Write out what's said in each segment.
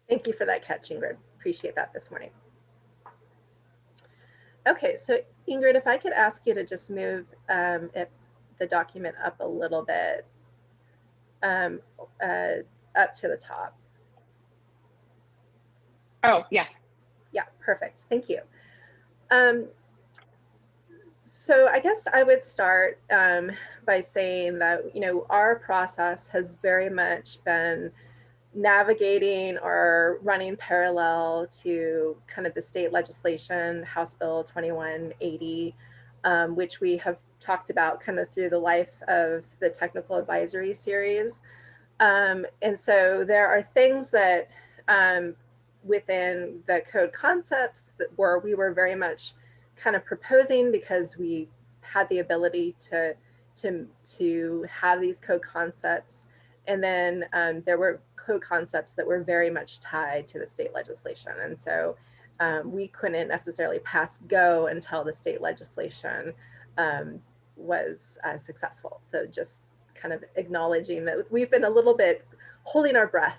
Thank you for that catch, Ingrid. Appreciate that this morning. Okay, so Ingrid, if I could ask you to just move the document up a little bit, up to the top. Oh, yeah. Yeah, perfect. Thank you. So I guess I would start by saying that, our process has very much been navigating or running parallel to kind of the state legislation, House Bill 2180, which we have talked about kind of through the life of the technical advisory series. And so there are things that within the code concepts that we were very much kind of proposing because we had the ability to have these code concepts. And then there were code concepts that were very much tied to the state legislation. And so we couldn't necessarily pass go until the state legislation was successful. So just kind of acknowledging that we've been a little bit holding our breath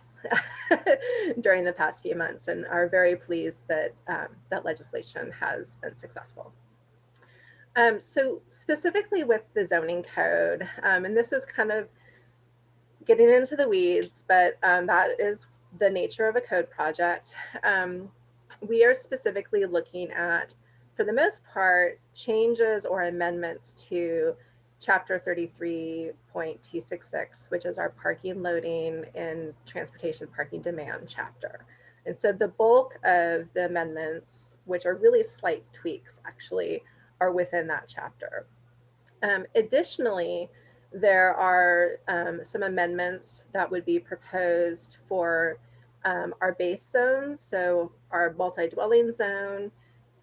during the past few months and are very pleased that that legislation has been successful. So specifically with the zoning code, and this is kind of getting into the weeds, but that is the nature of a code project. We are specifically looking at, for the most part, changes or amendments to Chapter 33.266, which is our parking, loading, and transportation parking demand chapter. And so the bulk of the amendments, which are really slight tweaks actually, are within that chapter. Additionally, there are some amendments that would be proposed for our base zones, so our multi-dwelling zone,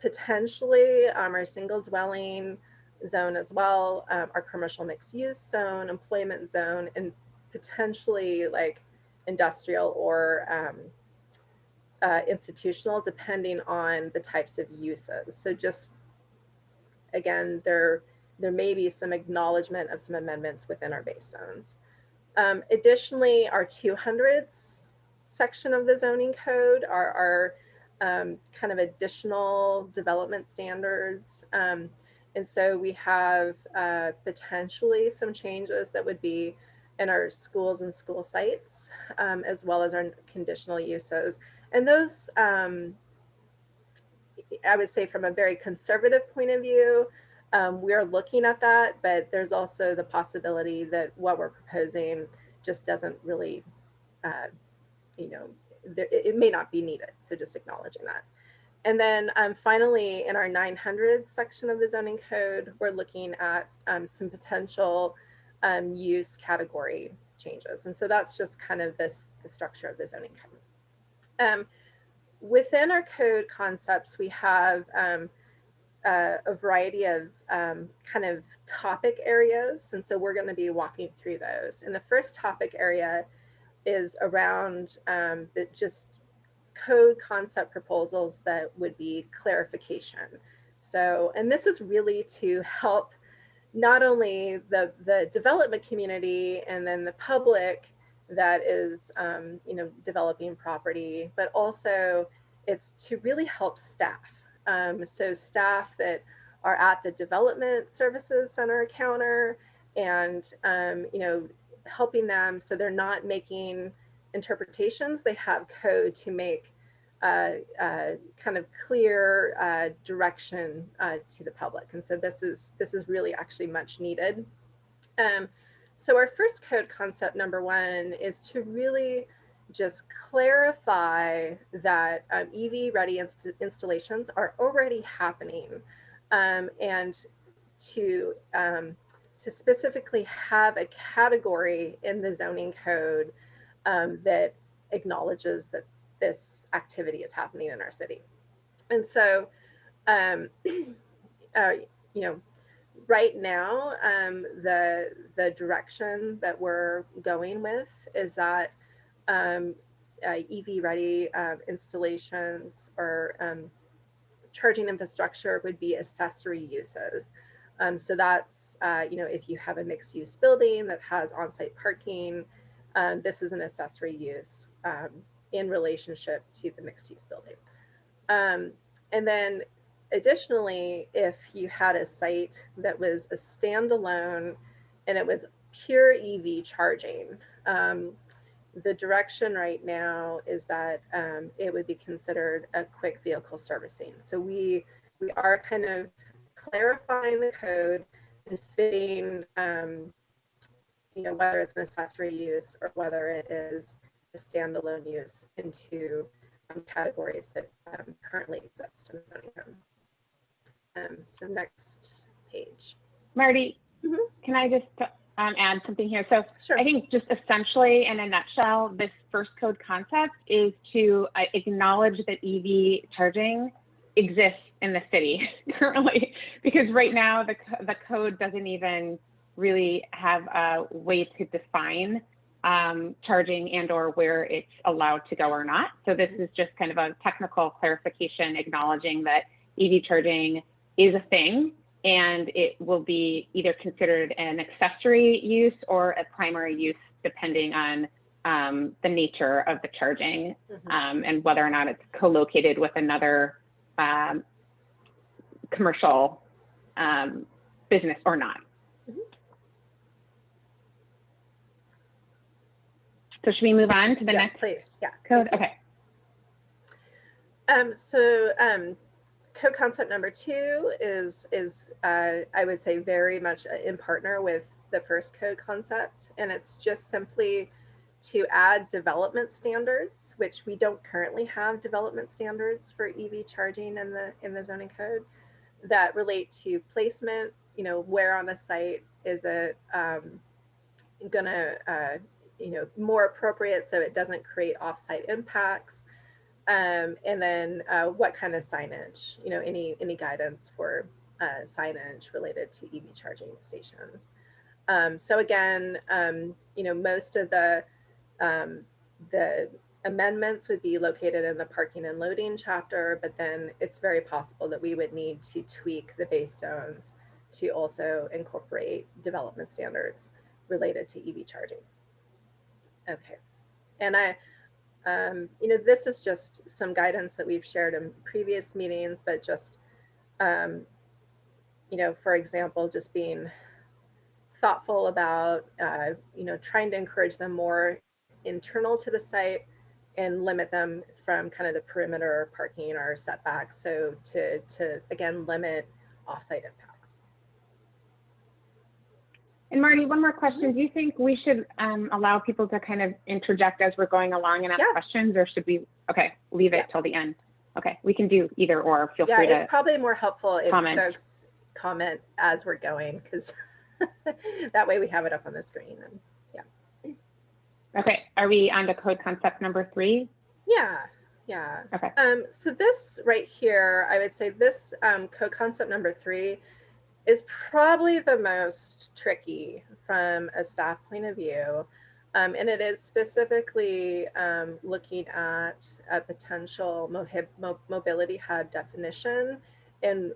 potentially our single dwelling zone as well, our commercial mixed use zone, employment zone, and potentially like industrial or institutional, depending on the types of uses. So just, again, there may be some acknowledgement of some amendments within our base zones. Additionally, our 200s section of the zoning code are kind of additional development standards. And so we have potentially some changes that would be in our schools and school sites, as well as our conditional uses. And those, I would say from a very conservative point of view, we are looking at that, but there's also the possibility that what we're proposing just doesn't really, it may not be needed. So just acknowledging that. And then finally, in our 900 section of the zoning code, we're looking at some potential use category changes. And so that's just kind of the structure of the zoning code. Within our code concepts, we have a variety of kind of topic areas. And so we're going to be walking through those. And the first topic area is around just code concept proposals that would be clarification. So, and this is really to help not only the development community and then the public that is, developing property, but also it's to really help staff. So staff that are at the development services center counter and, helping them so they're not making interpretations, they have code to make kind of clear direction to the public. And so this is really actually much needed. So our first code concept, number one, is to really just clarify that EV ready installations are already happening, and to specifically have a category in the zoning code that acknowledges that this activity is happening in our city. And so, right now, the direction that we're going with is that EV ready installations or charging infrastructure would be accessory uses. So that's, if you have a mixed use building that has on-site parking, this is an accessory use in relationship to the mixed use building. And then additionally, if you had a site that was a standalone and it was pure EV charging, the direction right now is that it would be considered a quick vehicle servicing. So we are kind of clarifying the code and fitting, you know, whether it's an accessory use or whether it is a standalone use into categories that currently exist in the zoning code. So next page. Marty, can I just add something here? So sure. I think just essentially in a nutshell, this first code concept is to acknowledge that EV charging exists in the city currently, because right now the code doesn't even really have a way to define charging and or where it's allowed to go or not. So this is just kind of a technical clarification acknowledging that EV charging is a thing and it will be either considered an accessory use or a primary use depending on the nature of the charging and whether or not it's co-located with another commercial business or not. So should we move on to the next please. Yeah. code? Okay. Code concept number 2 is I would say very much in partner with the first code concept, and it's just simply to add development standards, which we don't currently have development standards for EV charging in the zoning code that relate to placement. You know, where on a site is it gonna you know, more appropriate so it doesn't create offsite impacts, and then what kind of signage, you know, any guidance for signage related to EV charging stations. So again, you know, most of the amendments would be located in the parking and loading chapter, but then it's very possible that we would need to tweak the base zones to also incorporate development standards related to EV charging. Okay, and you know, this is just some guidance that we've shared in previous meetings, but just, you know, for example, just being thoughtful about, you know, trying to encourage them more internal to the site and limit them from kind of the perimeter parking or setbacks. So to again, limit offsite impacts. And Marty, one more question. Do you think we should allow people to kind of interject as we're going along and ask questions, or should we, leave it till the end? Okay, we can do either or. Feel free to it's probably more helpful if folks comment as we're going, because that way we have it up on the screen. And Okay, are we on to code concept number 3? Yeah. Okay. So this right here, I would say this code concept number 3 is probably the most tricky from a staff point of view. And it is specifically looking at a potential mobility hub definition, and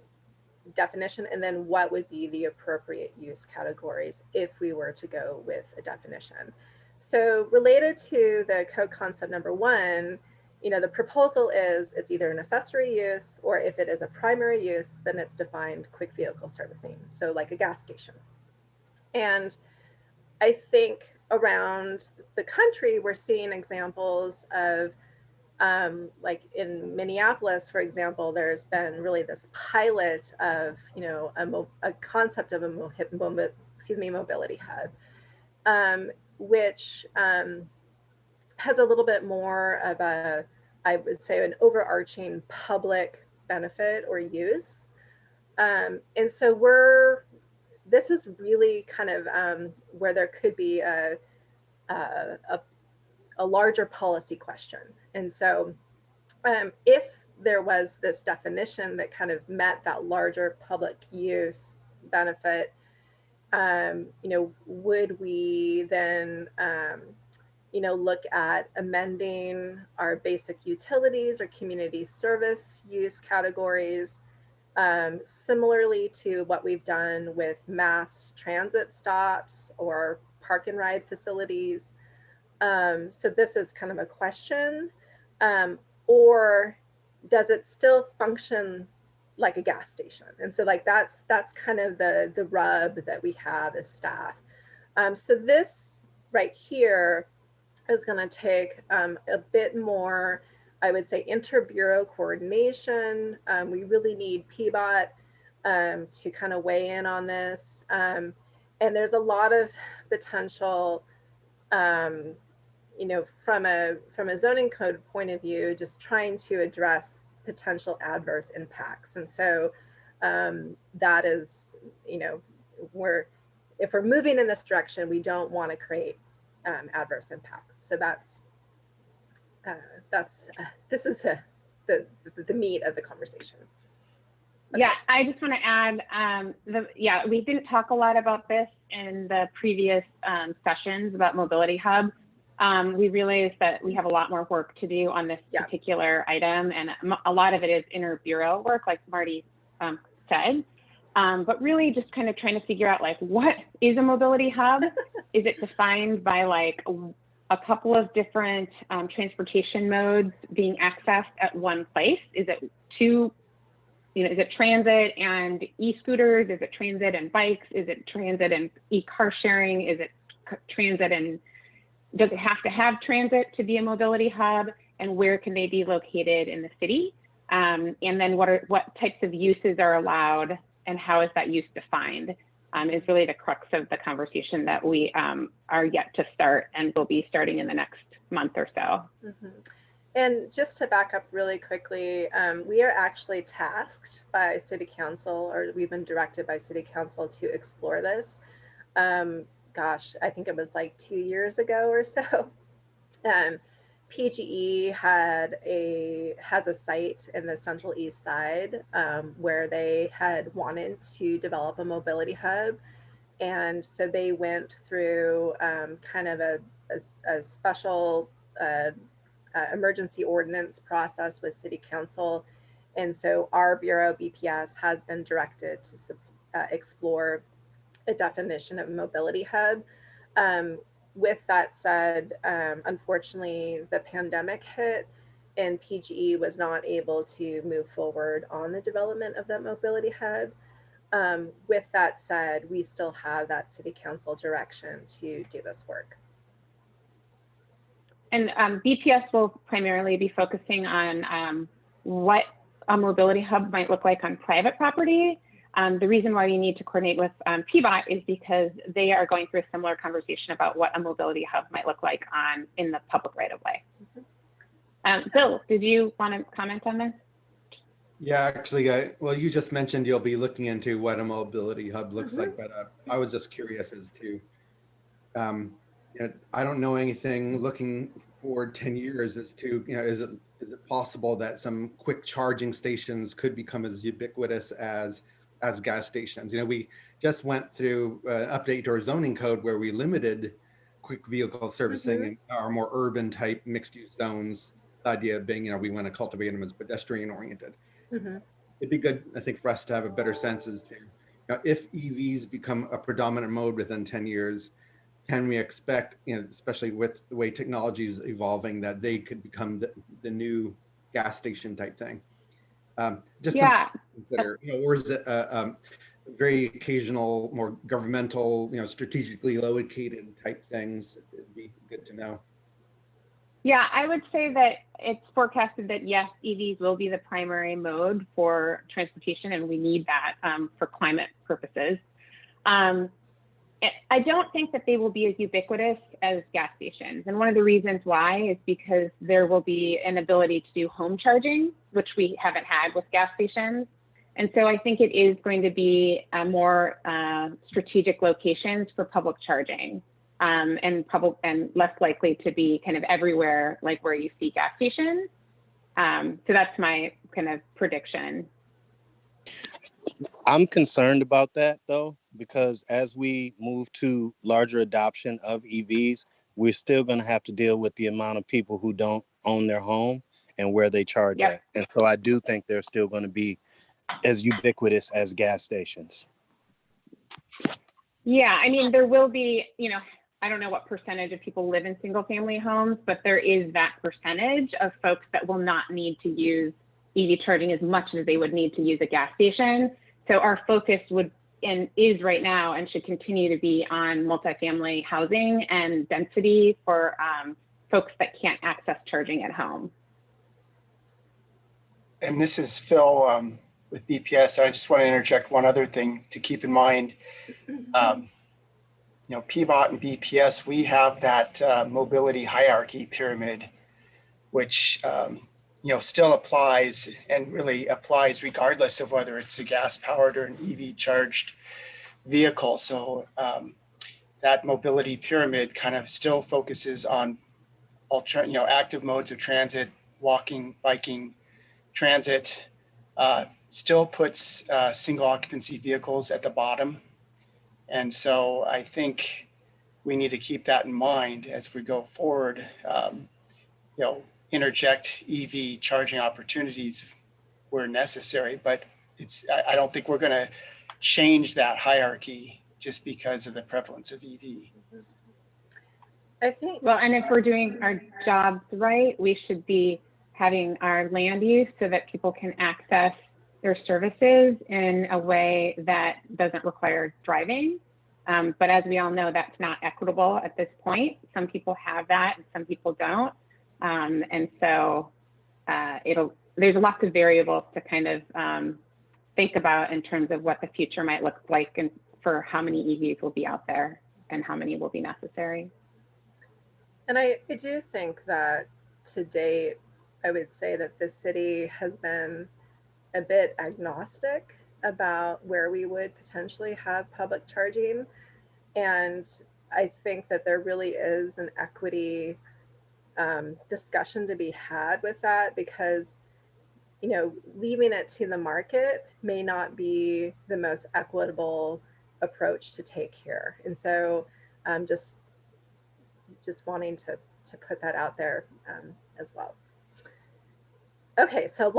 then what would be the appropriate use categories if we were to go with a definition. So related to the code concept number 1, you know, the proposal is it's either an accessory use, or if it is a primary use, then it's defined quick vehicle servicing. So like a gas station. And I think around the country, we're seeing examples of like in Minneapolis, for example, there's been really this pilot of, you know, a concept of a mobility hub, which has a little bit more of a, I would say, an overarching public benefit or use. And so this is really kind of where there could be a larger policy question. And so if there was this definition that kind of met that larger public use benefit, you know, would we then, you know, look at amending our basic utilities or community service use categories, similarly to what we've done with mass transit stops or park and ride facilities. So this is kind of a question. or does it still function like a gas station? And so like that's kind of the rub that we have as staff. So this right here is going to take a bit more, I would say, inter-bureau coordination. We really need PBOT to kind of weigh in on this. And there's a lot of potential, you know, from a zoning code point of view, just trying to address potential adverse impacts. And so that is, you know, if we're moving in this direction, we don't want to create adverse impacts. So this is the meat of the conversation. Okay. Yeah, I just want to add, we didn't talk a lot about this in the previous sessions about Mobility Hub. We realized that we have a lot more work to do on this particular item, and a lot of it is inter-bureau work, like Marty said. But really just kind of trying to figure out, like, what is a mobility hub? Is it defined by like a couple of different transportation modes being accessed at one place? Is it two, you know, is it transit and e-scooters? Is it transit and bikes? Is it transit and e-car sharing? Is it transit and does it have to have transit to be a mobility hub? And where can they be located in the city? And then what types of uses are allowed and how is that use defined is really the crux of the conversation that we are yet to start and will be starting in the next month or so. Mm-hmm. And just to back up really quickly, we are actually tasked by City Council, or we've been directed by City Council to explore this. Gosh, I think it was like 2 years ago or so. PGE has a site in the Central East Side where they had wanted to develop a mobility hub. And so they went through kind of a special emergency ordinance process with City Council. And so our Bureau, BPS, has been directed to explore a definition of mobility hub. With that said, unfortunately, the pandemic hit and PGE was not able to move forward on the development of that mobility hub. With that said, we still have that City Council direction to do this work. And BPS will primarily be focusing on what a mobility hub might look like on private property. The reason why we need to coordinate with PBOT is because they are going through a similar conversation about what a mobility hub might look like in the public right of way. Mm-hmm. Bill, did you want to comment on this? Yeah, actually, well, you just mentioned you'll be looking into what a mobility hub looks like, but I was just curious as to, you know, I don't know anything looking forward 10 years as to, you know, is it possible that some quick charging stations could become as ubiquitous as gas stations? You know, we just went through an update to our zoning code where we limited quick vehicle servicing in our more urban type mixed use zones. The idea being, you know, we want to cultivate them as pedestrian oriented. It'd be good, I think, for us to have a better sense as to, you know, if EVs become a predominant mode within 10 years, can we expect, you know, especially with the way technology is evolving, that they could become the new gas station type thing? Just consider, you know, or is it very occasional, more governmental, you know, strategically located type things? It'd be good to know. Yeah, I would say that it's forecasted that yes, EVs will be the primary mode for transportation, and we need that for climate purposes. I don't think that they will be as ubiquitous as gas stations. And one of the reasons why is because there will be an ability to do home charging, which we haven't had with gas stations. And so I think it is going to be more strategic locations for public charging and less likely to be kind of everywhere, like where you see gas stations. So that's my kind of prediction. I'm concerned about that, though, because as we move to larger adoption of EVs, we're still going to have to deal with the amount of people who don't own their home and where they charge at. And so I do think they're still going to be as ubiquitous as gas stations. Yeah, I mean, there will be, you know, I don't know what percentage of people live in single family homes, but there is that percentage of folks that will not need to use EV charging as much as they would need to use a gas station. So our focus would and is right now and should continue to be on multifamily housing and density for folks that can't access charging at home. And this is Phil with BPS. I just want to interject one other thing to keep in mind. You know, PBOT and BPS, we have that mobility hierarchy pyramid, which you know, still applies and really applies regardless of whether it's a gas powered or an EV charged vehicle. So that mobility pyramid kind of still focuses on active modes of transit, walking, biking, transit, still puts single occupancy vehicles at the bottom. And so I think we need to keep that in mind as we go forward, you know, interject EV charging opportunities where necessary, but I don't think we're going to change that hierarchy just because of the prevalence of EV. I think, well, and if we're doing our jobs right, we should be having our land use so that people can access their services in a way that doesn't require driving. But as we all know, that's not equitable at this point. Some people have that and some people don't. And so there's lots of variables to kind of think about in terms of what the future might look like and for how many EVs will be out there and how many will be necessary. and I do think that to date, I would say that the city has been a bit agnostic about where we would potentially have public charging. And I think that there really is an equity discussion to be had with that, because, you know, leaving it to the market may not be the most equitable approach to take here. And so just wanting to put that out there as well. Okay, so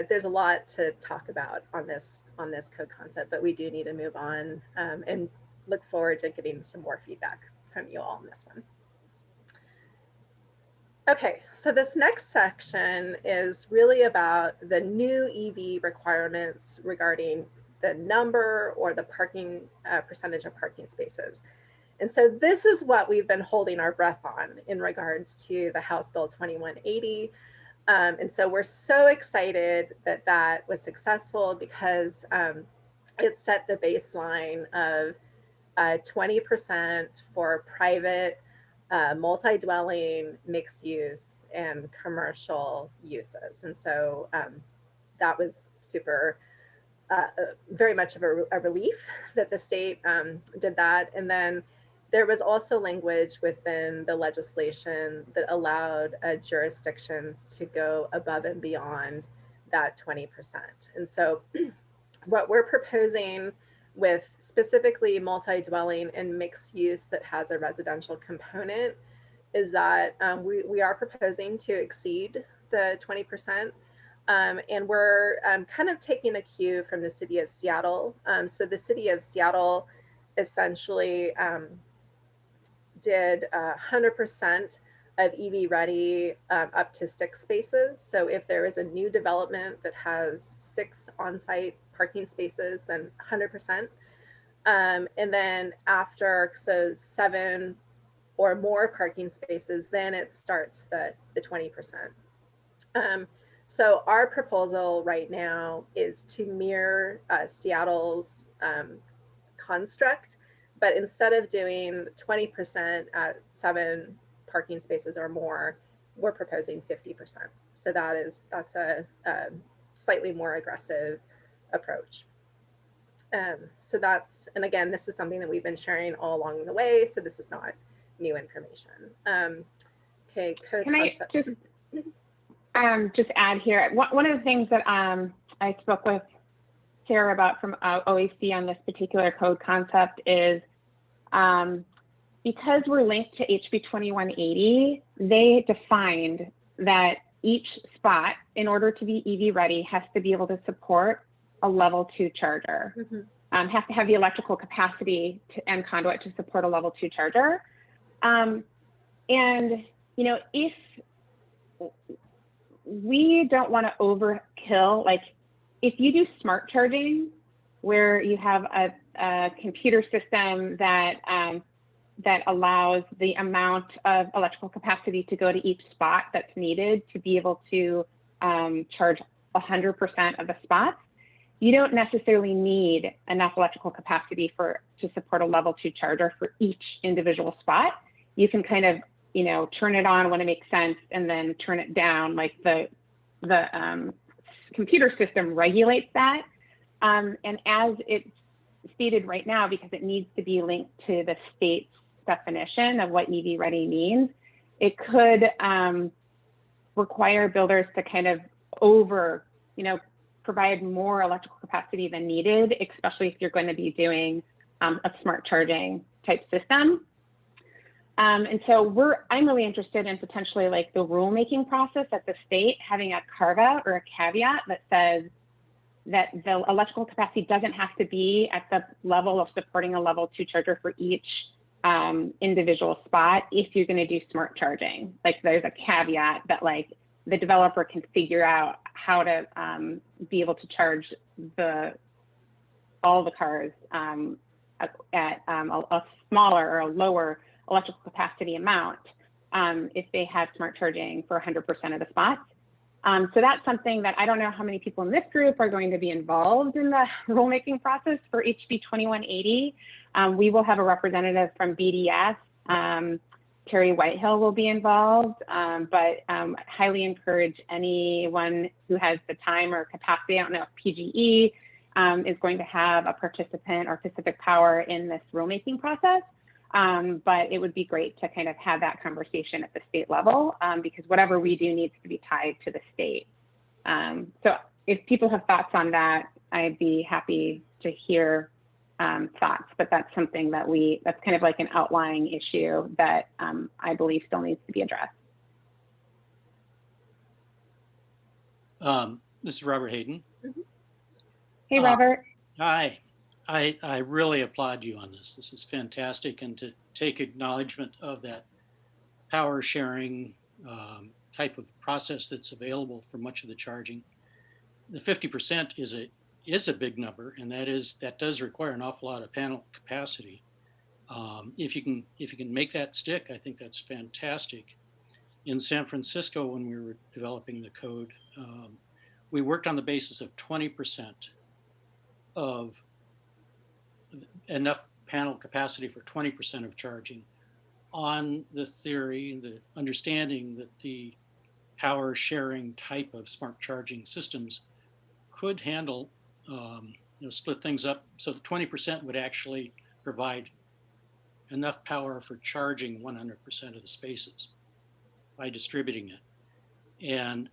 there's a lot to talk about on this code concept, but we do need to move on and look forward to getting some more feedback from you all on this one. Okay, so this next section is really about the new EV requirements regarding the number or the parking percentage of parking spaces. And so this is what we've been holding our breath on in regards to the House Bill 2180. And so we're so excited that that was successful, because it set the baseline of 20% for private, multi-dwelling, mixed use, and commercial uses. And so that was super, very much of a relief that the state did that. And then there was also language within the legislation that allowed jurisdictions to go above and beyond that 20%. And so what we're proposing with specifically multi-dwelling and mixed use that has a residential component is that we are proposing to exceed the 20%. And we're kind of taking a cue from the city of Seattle. So the city of Seattle essentially did 100% of EV ready up to 6 spaces. So if there is a new development that has 6 on-site parking spaces, then 100%. And then after, so 7 or more parking spaces, then it starts the 20%. So our proposal right now is to mirror Seattle's construct, but instead of doing 20% at 7 parking spaces or more, we're proposing 50%. So that's a slightly more aggressive approach. So that's, and again, this is something that we've been sharing all along the way. So this is not new information. Okay, code concept. Can I just add here? One of the things that I spoke with Sarah about from OAC on this particular code concept is because we're linked to HB 2180, they defined that each spot, in order to be EV ready, has to be able to support a level 2 charger. have to have the electrical capacity and conduit to support a level 2 charger. And, you know, if we don't want to overkill, like if you do smart charging, where you have a computer system that that allows the amount of electrical capacity to go to each spot that's needed to be able to charge 100% of the spots, you don't necessarily need enough electrical capacity to support a level 2 charger for each individual spot. You can kind of, you know, turn it on when it makes sense and then turn it down. Like the computer system regulates that. And as it's stated right now, because it needs to be linked to the state's definition of what EV ready means, it could require builders to kind of provide more electrical capacity than needed, especially if you're going to be doing a smart charging type system. And so I'm really interested in potentially like the rulemaking process at the state having a carve out or a caveat that says that the electrical capacity doesn't have to be at the level of supporting a level 2 charger for each individual spot if you're going to do smart charging. Like there's a caveat that like the developer can figure out how to be able to charge all the cars at a smaller or a lower electrical capacity amount if they have smart charging for 100% of the spots. So that's something that I don't know how many people in this group are going to be involved in the rulemaking process for HB 2180. We will have a representative from BDS. Terry Whitehill will be involved, but highly encourage anyone who has the time or capacity. I don't know if PGE is going to have a participant or Pacific Power in this rulemaking process. But it would be great to kind of have that conversation at the state level because whatever we do needs to be tied to the state. So if people have thoughts on that, I'd be happy to hear thoughts, but that's something that that's kind of like an outlying issue that I believe still needs to be addressed. This is Robert Hayden. Hey, Robert. Hi. I really applaud you on this. This is fantastic. And to take acknowledgement of that power sharing type of process that's available for much of the charging. The 50% is a big number, and that does require an awful lot of panel capacity. If you can make that stick, I think that's fantastic. In San Francisco, when we were developing the code, we worked on the basis of 20% of enough panel capacity for 20% of charging, on the theory, the understanding that the power sharing type of smart charging systems could handle, split things up so that 20% would actually provide enough power for charging 100% of the spaces by distributing it. And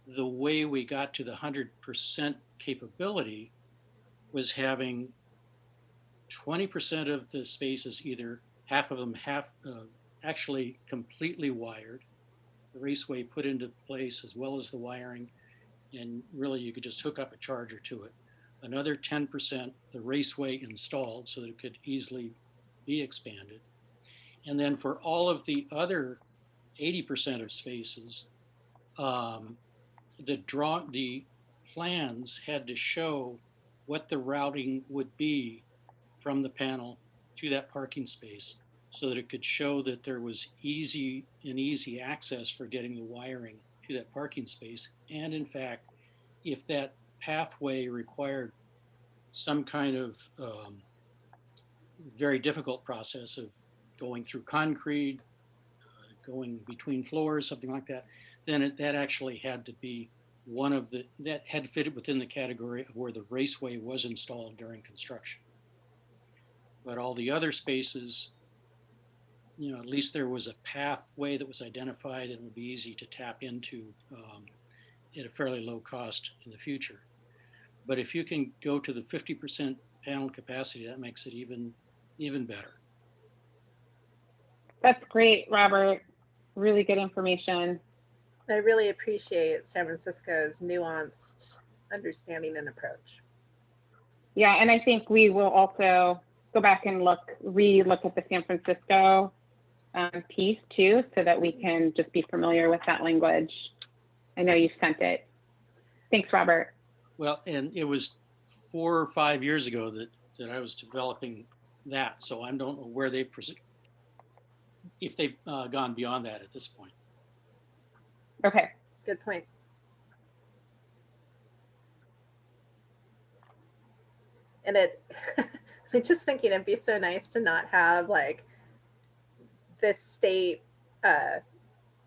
the way we got to the 100% capability was having 20% of the spaces, either half of them actually completely wired, the raceway put into place as well as the wiring, and really you could just hook up a charger to it. Another 10%, the raceway installed so that it could easily be expanded. And then for all of the other 80% of spaces, the plans had to show what the routing would be from the panel to that parking space so that it could show that there was easy access for getting the wiring to that parking space. And in fact, if that pathway required some kind of very difficult process of going through concrete, going between floors, something like that, then that actually had to be that had to fit within the category of where the raceway was installed during construction. But all the other spaces, at least there was a pathway that was identified and would be easy to tap into at a fairly low cost in the future. But if you can go to the 50% panel capacity, that makes it even better. That's great, Robert. Really good information. I really appreciate San Francisco's nuanced understanding and approach. Yeah, and I think we will also go back and re-look at the San Francisco piece too, so that we can just be familiar with that language. I know you sent it. Thanks, Robert. Well, and it was 4 or 5 years ago that I was developing that, so I don't know where they've if they've gone beyond that at this point. Okay. Good point. And I'm just thinking it'd be so nice to not have like this state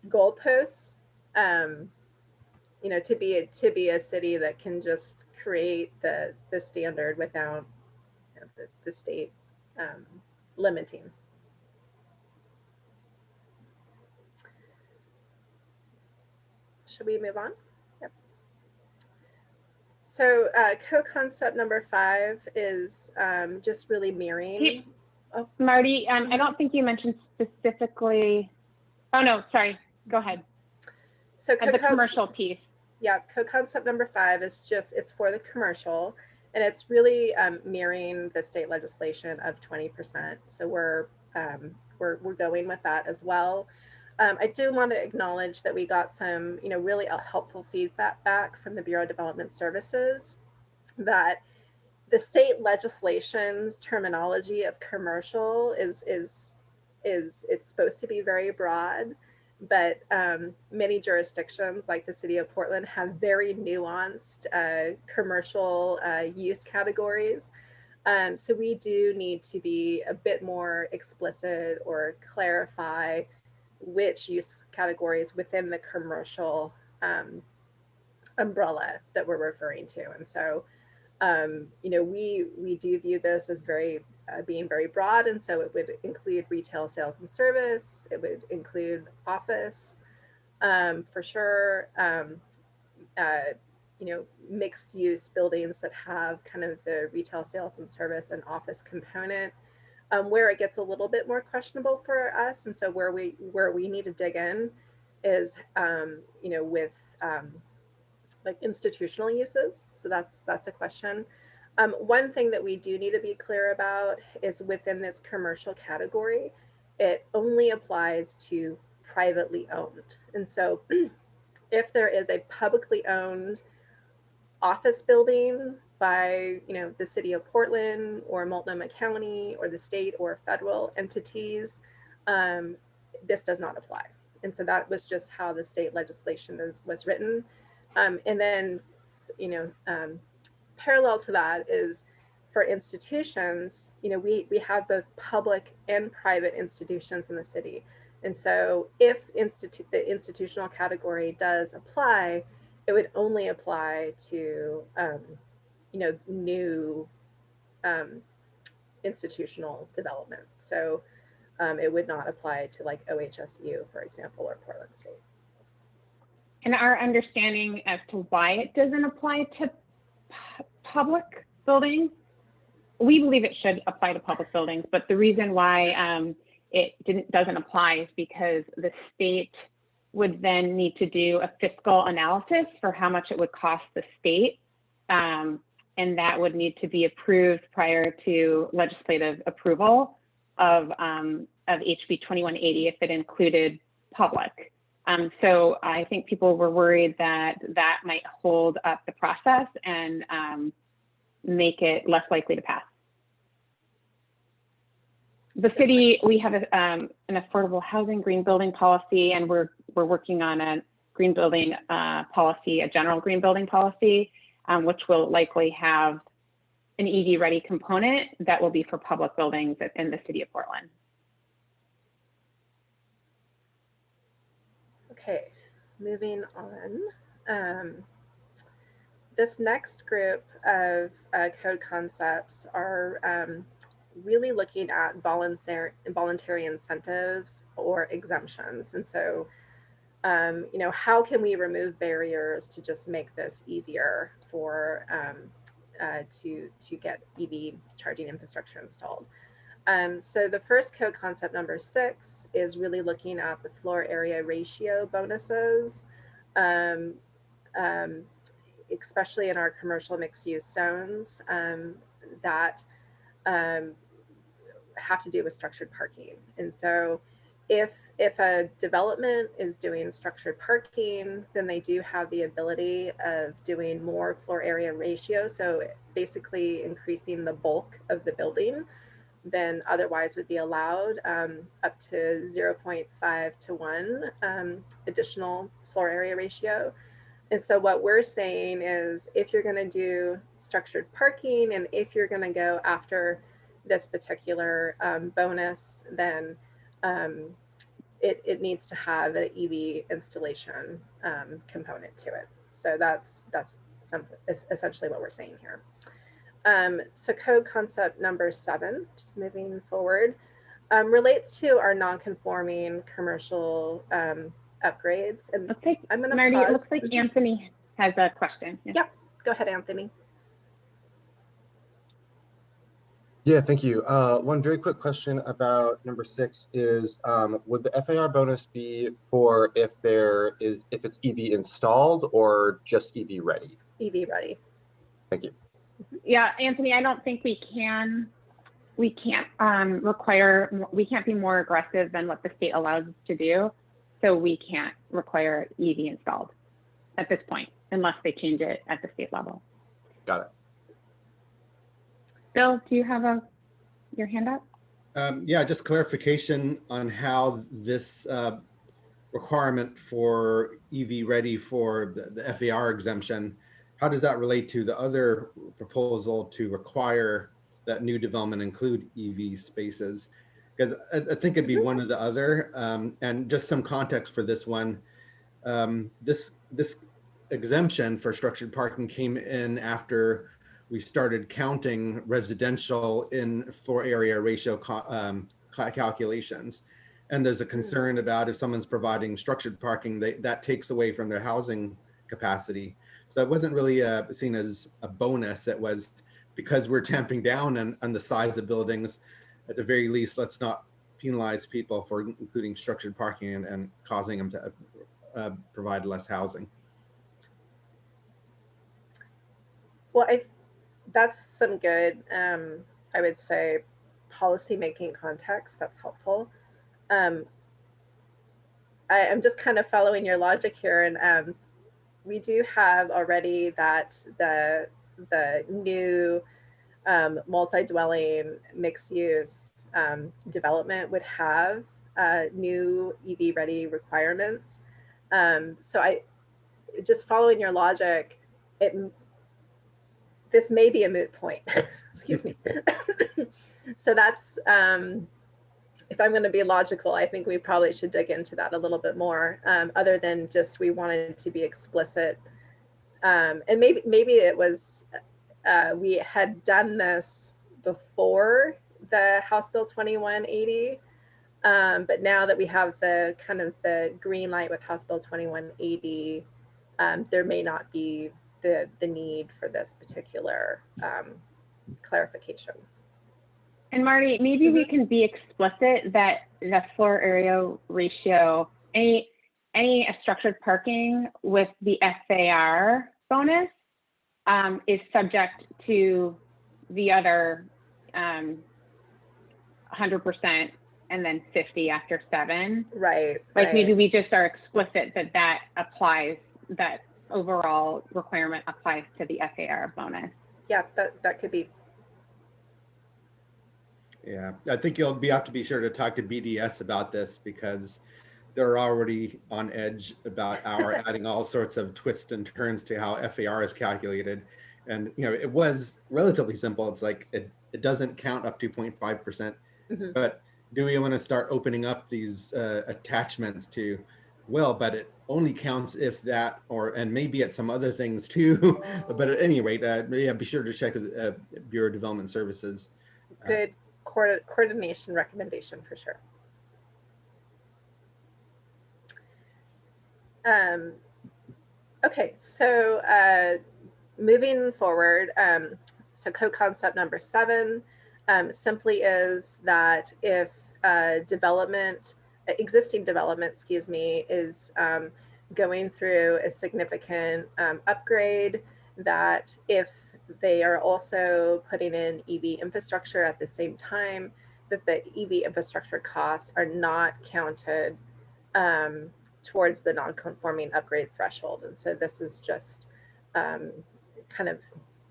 goalposts, you know, to be a city that can just create the standard without, you know, the state limiting. Should we move on? Yep. So code concept number 5 is just really mirroring. Hey, oh. Marty, I don't think you mentioned specifically. Oh no, sorry. Go ahead. So the commercial piece. Yeah, code concept number 5 is just, it's for the commercial, and it's really mirroring the state legislation of 20%. So we're going with that as well. I do want to acknowledge that we got some, you know, really helpful feedback back from the Bureau of Development Services that the state legislation's terminology of commercial is it's supposed to be very broad, but many jurisdictions like the city of Portland have very nuanced commercial use categories. So we do need to be a bit more explicit or clarify which use categories within the commercial umbrella that we're referring to. And so, you know, we do view this as being very broad. And so it would include retail, sales and service. It would include office, for sure. You know, mixed use buildings that have kind of the retail, sales and service and office component. Where it gets a little bit more questionable for us, and so where we need to dig in is, you know, with like institutional uses. So that's a question. One thing that we do need to be clear about is within this commercial category, it only applies to privately owned. And so if there is a publicly owned office building by, you know, the city of Portland or Multnomah County or the state or federal entities, this does not apply. And so that was just how the state legislation was written. And then, you know, parallel to that is for institutions, you know, we have both public and private institutions in the city. And so if the institutional category does apply, it would only apply to, you know, new institutional development. So it would not apply to like OHSU, for example, or Portland State. And our understanding as to why it doesn't apply to public buildings, we believe it should apply to public buildings, but the reason why it doesn't apply is because the state would then need to do a fiscal analysis for how much it would cost the state. And that would need to be approved prior to legislative approval of HB 2180 if it included public. So I think people were worried that that might hold up the process and make it less likely to pass. The city, we have an affordable housing green building policy, and we're working on a green building policy, a general green building policy, which will likely have an EV ready component that will be for public buildings in the city of Portland. Okay, moving on. This next group of code concepts are really looking at voluntary incentives or exemptions. And so, you know, how can we remove barriers to just make this easier for to get EV charging infrastructure installed? So the first code concept, number 6, is really looking at the floor area ratio bonuses, especially in our commercial mixed use zones. that have to do with structured parking. And so if a development is doing structured parking, then they do have the ability of doing more floor area ratio. So basically increasing the bulk of the building than otherwise would be allowed, up to 0.5 to 1 additional floor area ratio. And so what we're saying is, if you're going to do structured parking and if you're going to go after this particular bonus, then it needs to have an EV installation component to it. So that's essentially what we're saying here. So code concept number 7, just moving forward, relates to our non-conforming commercial upgrades. And okay, I'm going to Marty, pause. it looks like Anthony has a question. Yeah. Yep, go ahead, Anthony. Yeah, thank you. One very quick question about number 6 is, would the FAR bonus be for if it's EV installed or just EV ready? EV ready. Thank you. Yeah, Anthony, I don't think we can't be more aggressive than what the state allows us to do. So we can't require EV installed at this point, unless they change it at the state level. Got it. Bill, do you have your hand up? Yeah, just clarification on how this requirement for EV ready for the FAR exemption, how does that relate to the other proposal to require that new development include EV spaces? Because I think it'd be one or the other. And just some context for this one, this exemption for structured parking came in after we started counting residential in floor area ratio calculations. And there's a concern about if someone's providing structured parking, that takes away from their housing capacity. So it wasn't really seen as a bonus. It was because we're tamping down on the size of buildings. At the very least, let's not penalize people for including structured parking and causing them to provide less housing. Well, that's some good, I would say, policy-making context. That's helpful. I'm just kind of following your logic here, and we do have already that the new multi-dwelling mixed-use development would have new EV-ready requirements. So just following your logic, this may be a moot point. Excuse me. So that's, if I'm going to be logical, I think we probably should dig into that a little bit more, other than just we wanted to be explicit. And maybe it was, we had done this before the House Bill 2180, but now that we have the kind of the green light with House Bill 2180, there may not be the need for this particular clarification. And Marty, maybe we can be explicit that the floor area ratio, any structured parking with the FAR bonus is subject to the other 100% and then 50 after 7. Right. Like right. maybe we just are explicit that applies, that overall requirement applies to the FAR bonus. Yeah, that could be. Yeah, I think you'll have to be sure to talk to BDS about this, because they're already on edge about our adding all sorts of twists and turns to how FAR is calculated. And it was relatively simple. It's like it doesn't count up to 0.5%, but do we want to start opening up these attachments to, well, but it only counts if that, and maybe at some other things too. But at any rate, yeah, be sure to check with Bureau of Development Services. Good coordination recommendation for sure. Okay, so moving forward, so code concept number 7 simply is that if existing development, excuse me, is going through a significant upgrade, that if they are also putting in EV infrastructure at the same time, that the EV infrastructure costs are not counted towards the non-conforming upgrade threshold. And so this is just kind of,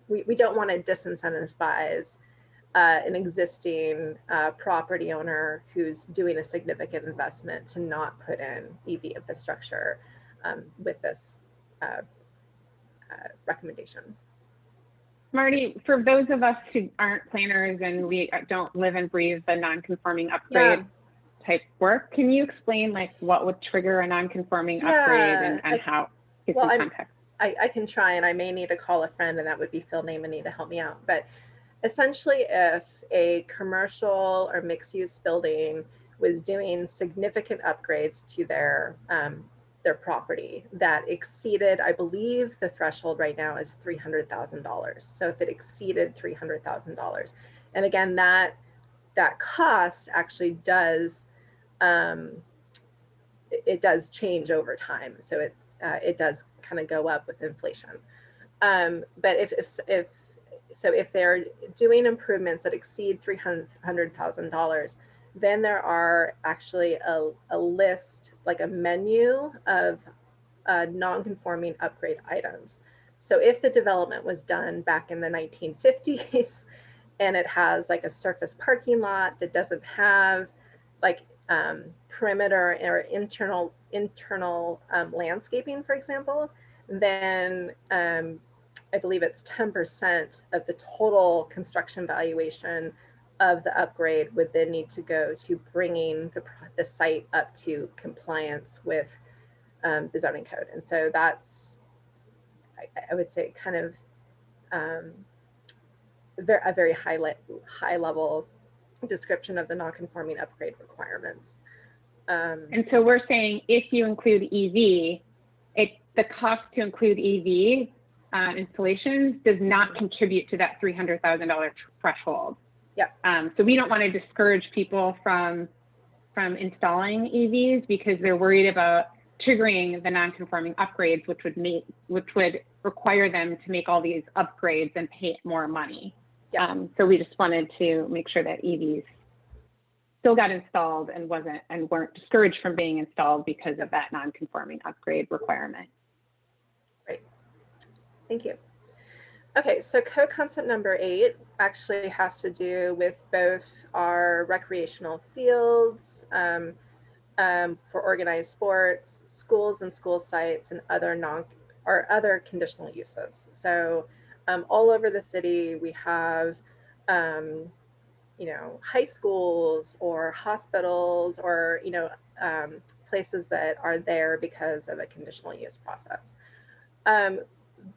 we don't want to disincentivize an existing property owner who's doing a significant investment to not put in EV infrastructure with this recommendation. Marty, for those of us who aren't planners and we don't live and breathe the non-conforming upgrade type work, can you explain like what would trigger a non-conforming upgrade and how? Well, I can try, and I may need to call a friend, and that would be Phil Naimany to help me out. But essentially, if a commercial or mixed-use building was doing significant upgrades to their property that exceeded, I believe the threshold right now is $300,000. So if it exceeded $300,000, and again, that cost actually does it does change over time. So it does kind of go up with inflation. But if they're doing improvements that exceed $300,000, then there are actually a list, like a menu of non-conforming upgrade items. So if the development was done back in the 1950s and it has like a surface parking lot that doesn't have like perimeter or internal landscaping, for example, then I believe it's 10% of the total construction valuation of the upgrade would then need to go to bringing the site up to compliance with the zoning code. And so that's, I would say, kind of a very high level description of the non-conforming upgrade requirements. And so we're saying if you include EV, the cost to include EV installations does not contribute to that $300,000 threshold. Yeah. So we don't want to discourage people from installing EVs because they're worried about triggering the non-conforming upgrades, which would require them to make all these upgrades and pay more money. Yeah. So we just wanted to make sure that EVs still got installed and weren't discouraged from being installed because of that non-conforming upgrade requirement. Great, thank you. Okay, so code concept number 8 actually has to do with both our recreational fields for organized sports, schools and school sites, and other conditional uses. So all over the city, we have high schools or hospitals or places that are there because of a conditional use process.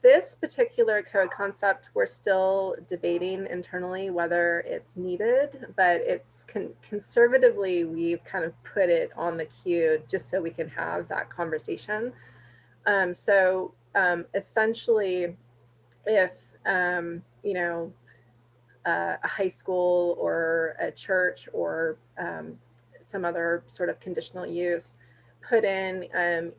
This particular code concept, we're still debating internally whether it's needed, but it's conservatively, we've kind of put it on the queue just so we can have that conversation. Essentially, if, a high school or a church or some other sort of conditional use put in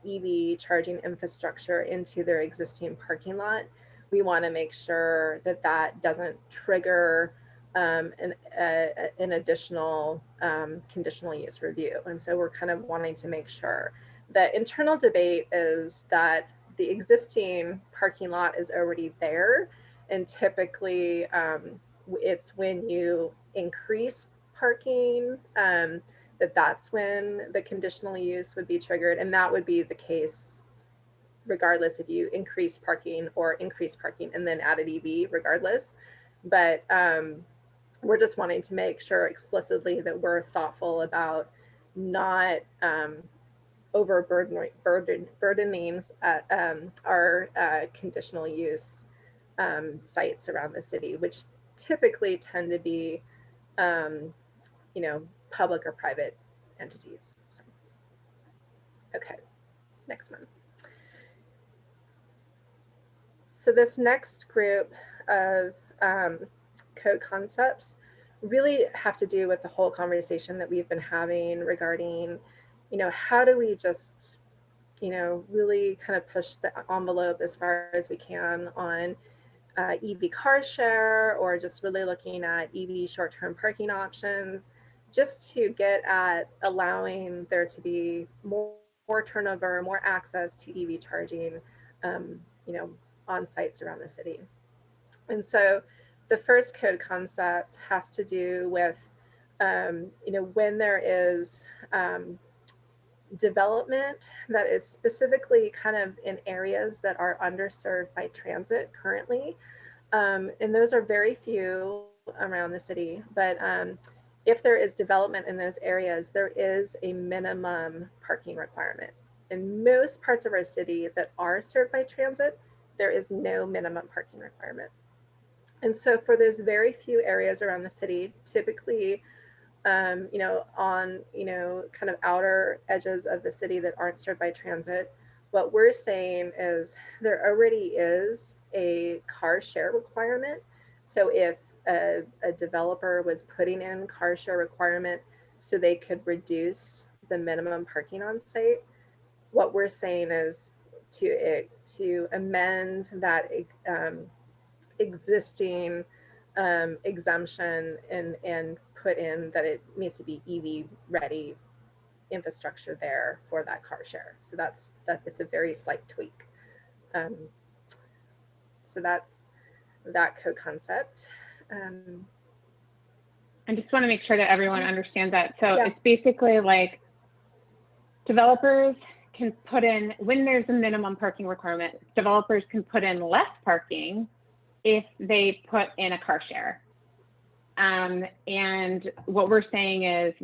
EV charging infrastructure into their existing parking lot, we want to make sure that that doesn't trigger an additional conditional use review. And so we're kind of wanting to make sure. The internal debate is that the existing parking lot is already there, and typically it's when you increase parking that's when the conditional use would be triggered, and that would be the case regardless if you increase parking or increase parking and then added EV regardless. But we're just wanting to make sure explicitly that we're thoughtful about not overburdening our conditional use sites around the city, which typically tend to be public or private entities. So, okay, next one. So this next group of code concepts really have to do with the whole conversation that we've been having regarding, how do we just, really kind of push the envelope as far as we can on EV car share, or just really looking at EV short-term parking options, just to get at allowing there to be more turnover, more access to EV charging, you know, on sites around the city. And so the first code concept has to do with, you know, when there is development that is specifically kind of in areas that are underserved by transit currently. And those are very few around the city, but if there is development in those areas, there is a minimum parking requirement. In most parts of our city that are served by transit, there is no minimum parking requirement. And so for those very few areas around the city, typically, you know, on, you know, kind of outer edges of the city that aren't served by transit, what we're saying is there already is a car share requirement. So if a developer was putting in car share requirement so they could reduce the minimum parking on site, what we're saying is to amend that existing exemption and put in that it needs to be EV ready infrastructure there for that car share. So that's it's a very slight tweak. So that's that code concept. I just want to make sure that everyone understands that. So Yeah. It's basically like developers can put in, when there's a minimum parking requirement, developers can put in less parking if they put in a car share. And what we're saying is,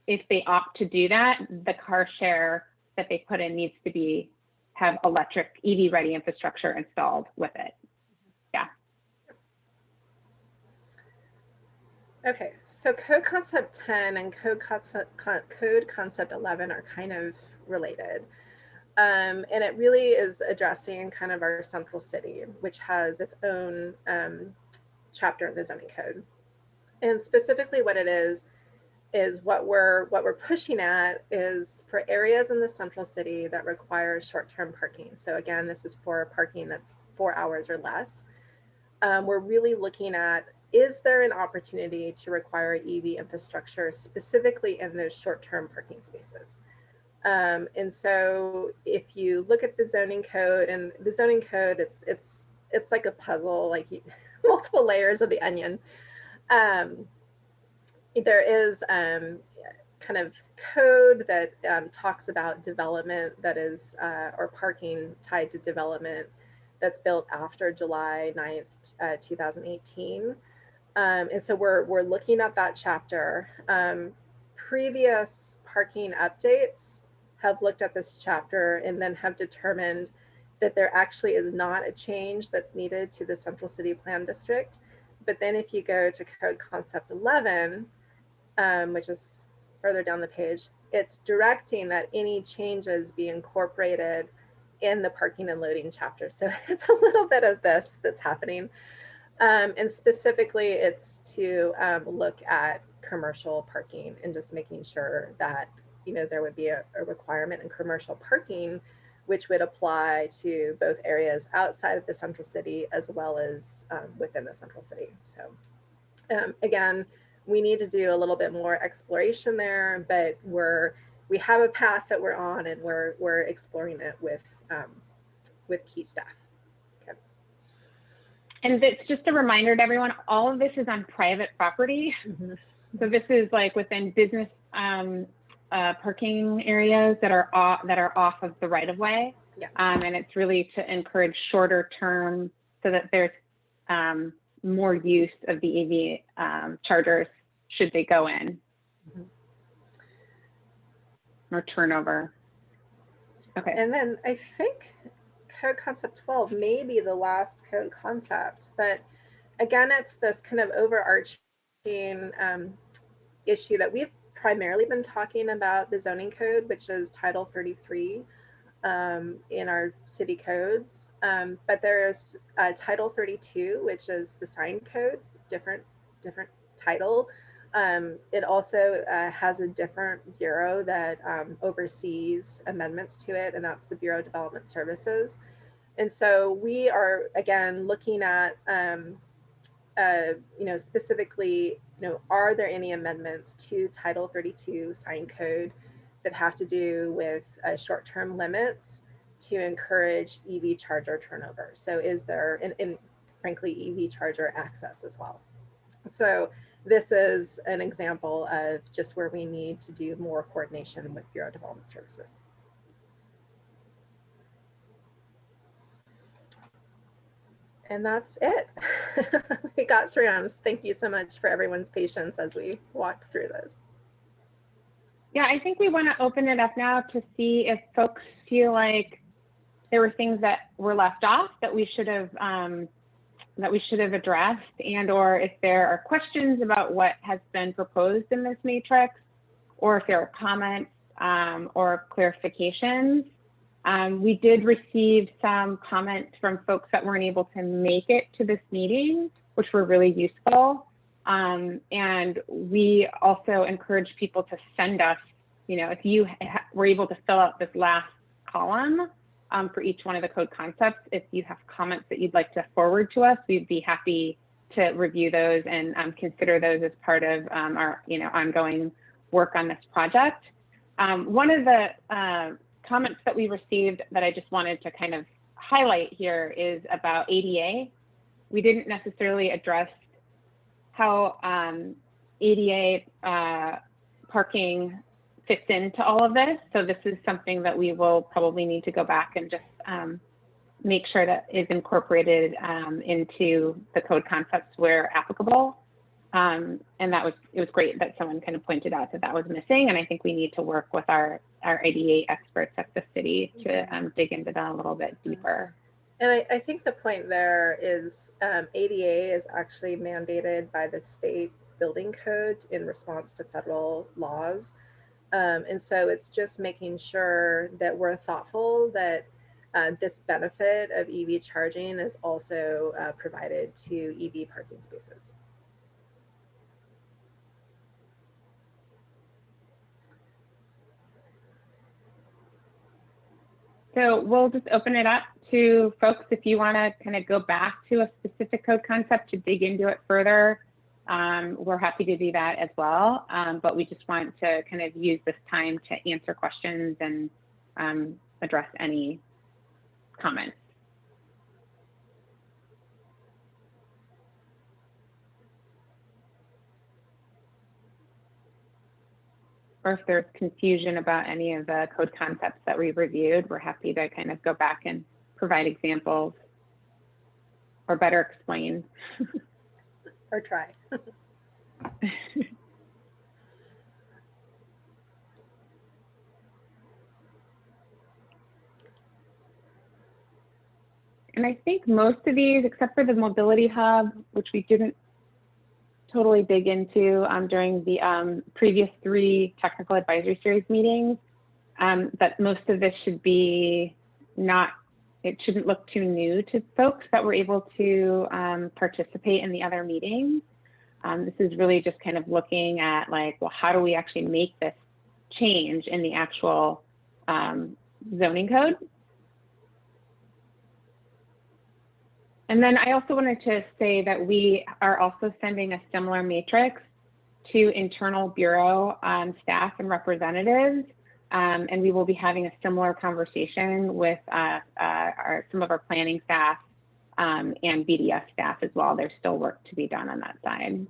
if they opt to do that, the car share that they put in needs to have electric EV ready infrastructure installed with it. Yeah. Okay, so code concept 10 and code concept 11 are kind of related. And it really is addressing kind of our central city, which has its own chapter in the zoning code. And specifically what it is what we're pushing at is for areas in the central city that require short-term parking. So again, this is for parking that's 4 hours or less. We're really looking at, is there an opportunity to require EV infrastructure specifically in those short-term parking spaces? And so if you look at the zoning code, and the zoning code, it's like a puzzle, like multiple layers of the onion. There is kind of code that talks about development that is, or parking tied to development that's built after July 9th, 2018. And so we're looking at that chapter. Previous parking updates have looked at this chapter and then have determined that there actually is not a change that's needed to the Central City Plan District. But then if you go to Code Concept 11, which is further down the page, it's directing that any changes be incorporated in the parking and loading chapter. So it's a little bit of this that's happening. And specifically, it's to look at commercial parking and just making sure that, you know, there would be a requirement in commercial parking, which would apply to both areas outside of the central city as well as within the central city. So again, we need to do a little bit more exploration there, but we have a path that we're on, and we're exploring it with key staff. Okay. And it's just a reminder to everyone, all of this is on private property. Mm-hmm. So this is like within business parking areas that are off of the right of way. Yeah. And it's really to encourage shorter term so that there's more use of the EV chargers should they go in. Mm-hmm. Or turnover. Okay. And then I think Code Concept 12 may be the last code concept, but again, it's this kind of overarching issue that we've primarily been talking about the zoning code, which is Title 33 in our city codes. But there's Title 32, which is the sign code, different title. It also has a different bureau that oversees amendments to it, and that's the Bureau of Development Services. And so we are, again, looking at, specifically, are there any amendments to Title 32 sign code that have to do with short-term limits to encourage EV charger turnover? So is there, and frankly, EV charger access as well. So this is an example of just where we need to do more coordination with Bureau of Development Services. And that's it. We got through them. Thank you so much for everyone's patience as we walked through those. Yeah, I think we want to open it up now to see if folks feel like there were things that were left off that we should have addressed, and or if there are questions about what has been proposed in this matrix, or if there are comments or clarifications. We did receive some comments from folks that weren't able to make it to this meeting, which were really useful. And we also encourage people to send us, if you were able to fill out this last column for each one of the code concepts, if you have comments that you'd like to forward to us, we'd be happy to review those and consider those as part of our ongoing work on this project. One of the comments that we received that I just wanted to kind of highlight here is about ADA. We didn't necessarily address how ADA parking fits into all of this. So this is something that we will probably need to go back and just make sure that is incorporated into the code concepts where applicable. And it was great that someone kind of pointed out that was missing. And I think we need to work with our ADA experts at the city to dig into that a little bit deeper. And I think the point there is ADA is actually mandated by the state building code in response to federal laws. And so it's just making sure that we're thoughtful that this benefit of EV charging is also provided to EV parking spaces. So we'll just open it up to folks if you want to kind of go back to a specific code concept to dig into it further. We're happy to do that as well, but we just want to kind of use this time to answer questions and address any comments. Or if there's confusion about any of the code concepts that we reviewed, we're happy to kind of go back and provide examples or better explain. Or try. And I think most of these, except for the mobility hub, which we didn't totally dig into during the previous 3 technical advisory series meetings, that most of this should be it shouldn't look too new to folks that were able to participate in the other meetings. This is really just kind of looking at well, how do we actually make this change in the actual zoning code? And then I also wanted to say that we are also sending a similar matrix to internal Bureau staff and representatives. And we will be having a similar conversation with some of our planning staff and BDS staff as well. There's still work to be done on that side.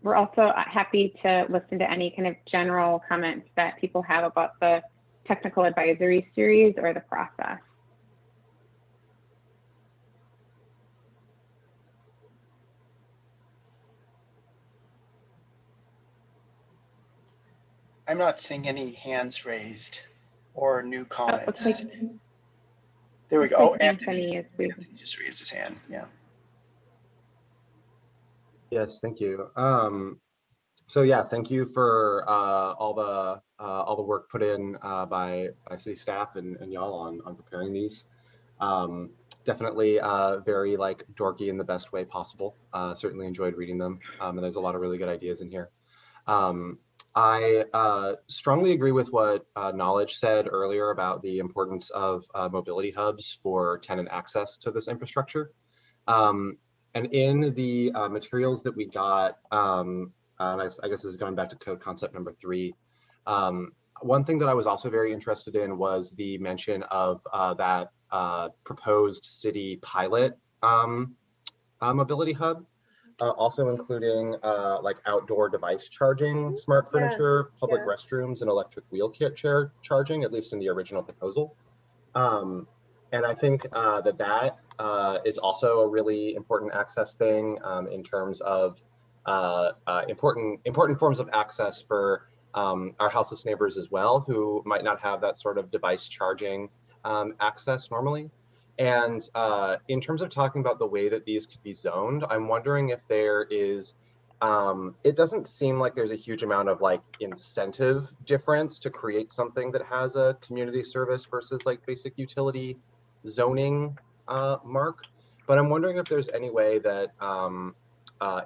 We're also happy to listen to any kind of general comments that people have about the technical advisory series or the process. I'm not seeing any hands raised or new comments. There we go. Oh, Anthony just raised his hand. Yeah. Yes, thank you. So yeah, thank you for all the work put in by city staff and y'all on preparing these. definitely very like dorky in the best way possible. Certainly enjoyed reading them, and there's a lot of really good ideas in here. I strongly agree with what Knowledge said earlier about the importance of mobility hubs for tenant access to this infrastructure. And in the materials that we got, and I guess this is going back to code concept number 3. One thing that I was also very interested in was the mention of that proposed city pilot mobility hub, also including like outdoor device charging, smart furniture, public restrooms, and electric wheelchair charging, at least in the original proposal. And I think that is also a really important access thing in terms of important forms of access for our houseless neighbors as well, who might not have that sort of device charging access normally. And in terms of talking about the way that these could be zoned, I'm wondering if there is, it doesn't seem like there's a huge amount of like incentive difference to create something that has a community service versus like basic utility zoning mark. But I'm wondering if there's any way that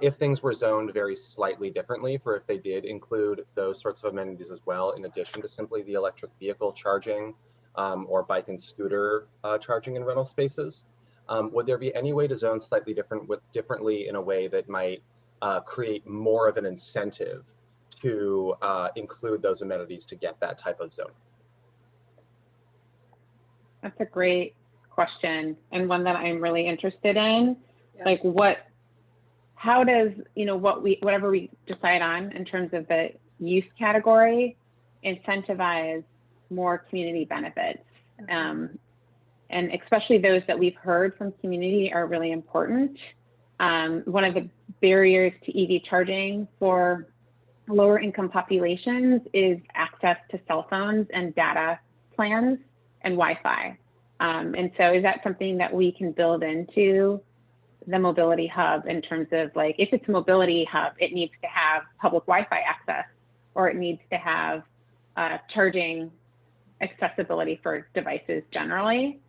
if things were zoned very slightly differently for if they did include those sorts of amenities as well, in addition to simply the electric vehicle charging or bike and scooter charging in rental spaces, would there be any way to zone slightly differently in a way that might create more of an incentive to include those amenities to get that type of zoning? That's a great question, and one that I'm really interested in. Like how does, whatever we decide on in terms of the use category, incentivize more community benefits? And especially those that we've heard from community are really important. One of the barriers to EV charging for lower income populations is access to cell phones and data plans and Wi-Fi. And so is that something that we can build into the mobility hub in terms of like, if it's a mobility hub, it needs to have public Wi-Fi access, or it needs to have charging accessibility for devices generally?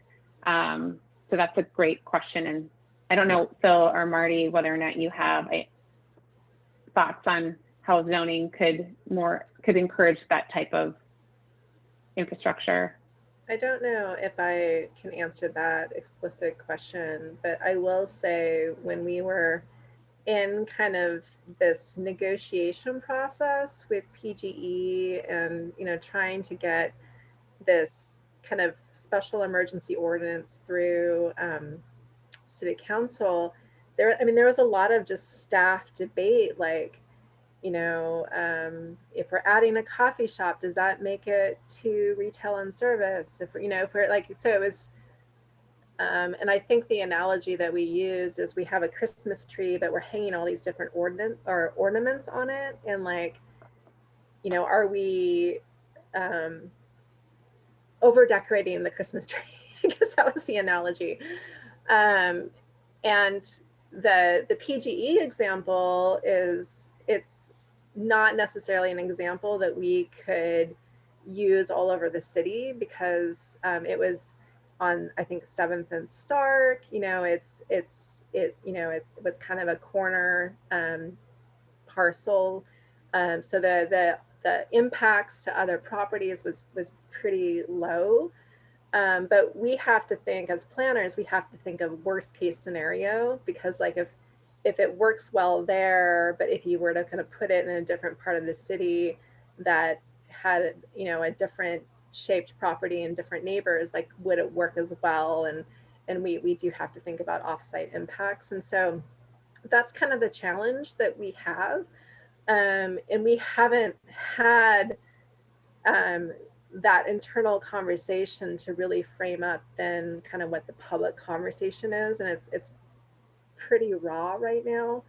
So that's a great question. And I don't know, Phil or Marty, whether or not you have thoughts on how zoning could encourage that type of infrastructure. I don't know if I can answer that explicit question, but I will say when we were in kind of this negotiation process with PGE and, trying to get this kind of special emergency ordinance through city council, there was a lot of just staff debate, like, if we're adding a coffee shop, does that make it to retail and service? If we're like, so it was, and I think the analogy that we used is we have a Christmas tree, but we're hanging all these different ornaments on it. And like, are we over decorating the Christmas tree? I guess that was the analogy. And the PGE example it's not necessarily an example that we could use all over the city because it was on, I think, 7th and Stark. It was kind of a corner parcel, so the impacts to other properties was pretty low. But we have to think, as planners, we have to think of worst case scenario, because like if it works well there, but if you were to kind of put it in a different part of the city that had, a different shaped property and different neighbors, like would it work as well? And we do have to think about offsite impacts. And so that's kind of the challenge that we have. And we haven't had that internal conversation to really frame up then kind of what the public conversation is. And it's pretty raw right now.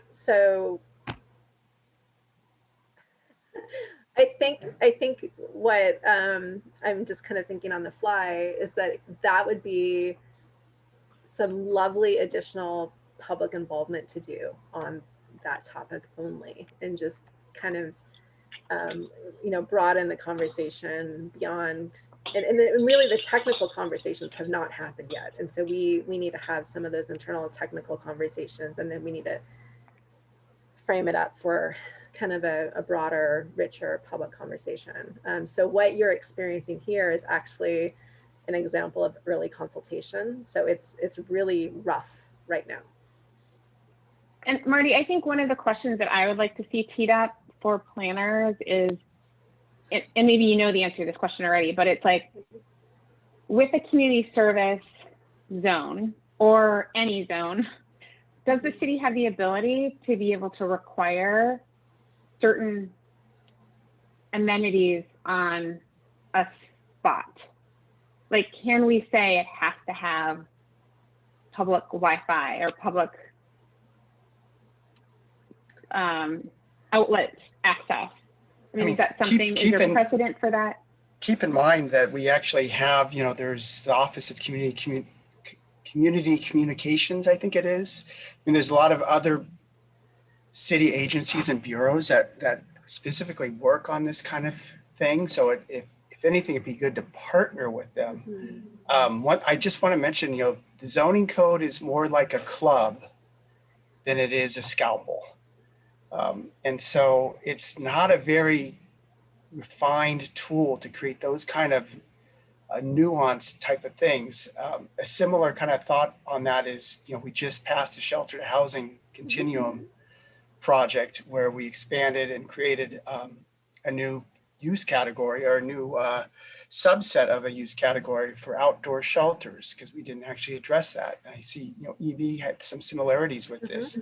So I think what I'm just kind of thinking on the fly is that would be some lovely additional public involvement to do on that topic only, and just kind of broaden the conversation beyond, and really the technical conversations have not happened yet. And so we need to have some of those internal technical conversations, and then we need to frame it up for kind of a broader, richer public conversation. So what you're experiencing here is actually an example of early consultation. So it's really rough right now. And Marty, I think one of the questions that I would like to see Tdap for planners is, and maybe you know the answer to this question already, but it's like, with a community service zone or any zone, does the city have the ability to be able to require certain amenities on a spot? Like, can we say it has to have public Wi-Fi or public outlet access? I mean, is that something, is there precedent for that? Keep in mind that we actually have, there's the Office of Community Communications, I think it is. And there's a lot of other city agencies and bureaus that specifically work on this kind of thing. So if anything, it'd be good to partner with them. What I just want to mention, the zoning code is more like a club than it is a scalpel. And so it's not a very refined tool to create those kind of nuanced type of things. A similar kind of thought on that is, we just passed the shelter to housing continuum project where we expanded and created a new use category, or a new subset of a use category for outdoor shelters, because we didn't actually address that. And I see, EV had some similarities with this,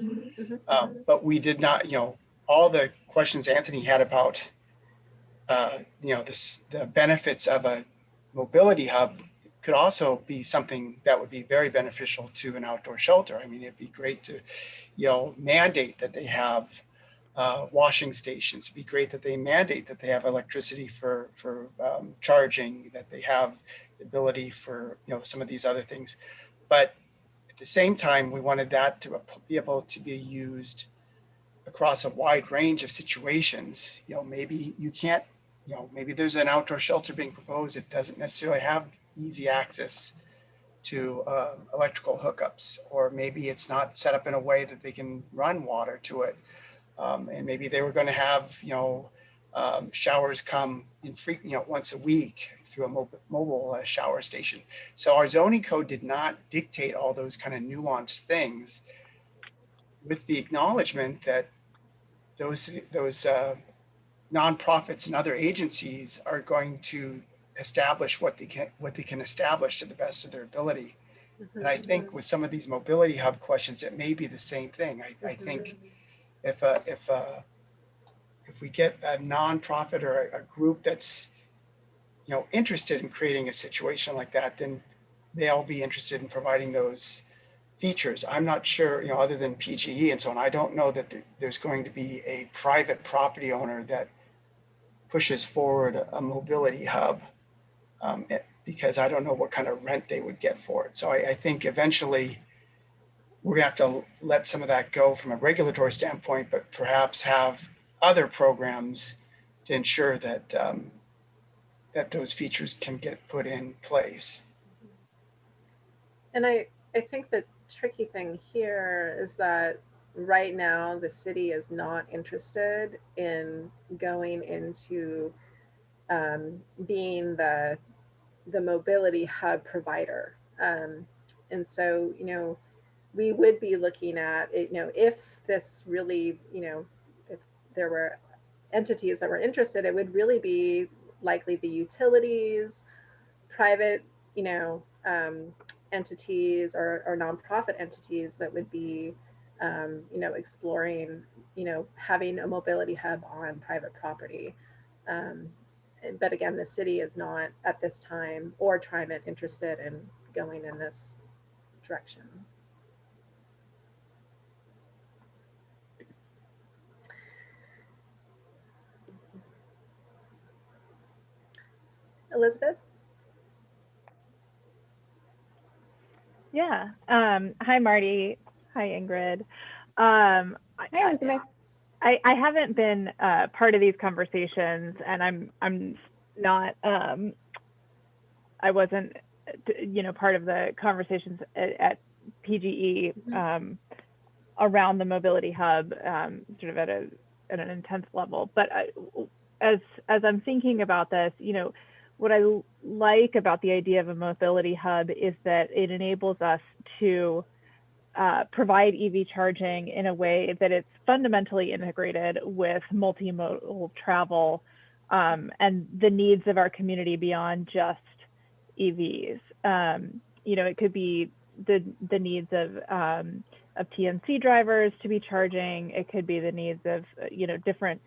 but we did not, all the questions Anthony had about, the benefits of a mobility hub could also be something that would be very beneficial to an outdoor shelter. I mean, it'd be great to, mandate that they have washing stations. It'd be great that they mandate that they have electricity for charging, that they have the ability for, some of these other things. But at the same time, we wanted that to be able to be used across a wide range of situations. Maybe you can't, maybe there's an outdoor shelter being proposed. It doesn't necessarily have easy access to electrical hookups, or maybe it's not set up in a way that they can run water to it. And maybe they were going to have, showers come in once a week through a mobile shower station. So our zoning code did not dictate all those kind of nuanced things, with the acknowledgement that those nonprofits and other agencies are going to establish what they can establish to the best of their ability. And I think with some of these mobility hub questions, it may be the same thing. I think if we get a nonprofit or a group that's interested in creating a situation like that, then they'll be interested in providing those features. I'm not sure, other than PGE and so on, I don't know that there's going to be a private property owner that pushes forward a mobility hub, because I don't know what kind of rent they would get for it. So I think eventually we're gonna have to let some of that go from a regulatory standpoint, but perhaps have other programs to ensure that that those features can get put in place. And I think the tricky thing here is that right now the city is not interested in going into being the mobility hub provider. And so, we would be looking at it, if this really, if there were entities that were interested, it would really be likely the utilities, private, entities or nonprofit entities that would be, exploring, having a mobility hub on private property. But again, the city is not at this time, or TriMet, interested in going in this direction. Elizabeth? Yeah. Hi, Marty. Hi, Ingrid. Hi, Elizabeth. I haven't been part of these conversations, and I'm not I wasn't part of the conversations at PGE around the mobility hub sort of at an intense level. But as I'm thinking about this, what I like about the idea of a mobility hub is that it enables us to provide EV charging in a way that it's fundamentally integrated with multimodal travel and the needs of our community beyond just EVs. It could be the needs of TNC drivers to be charging. It could be the needs of different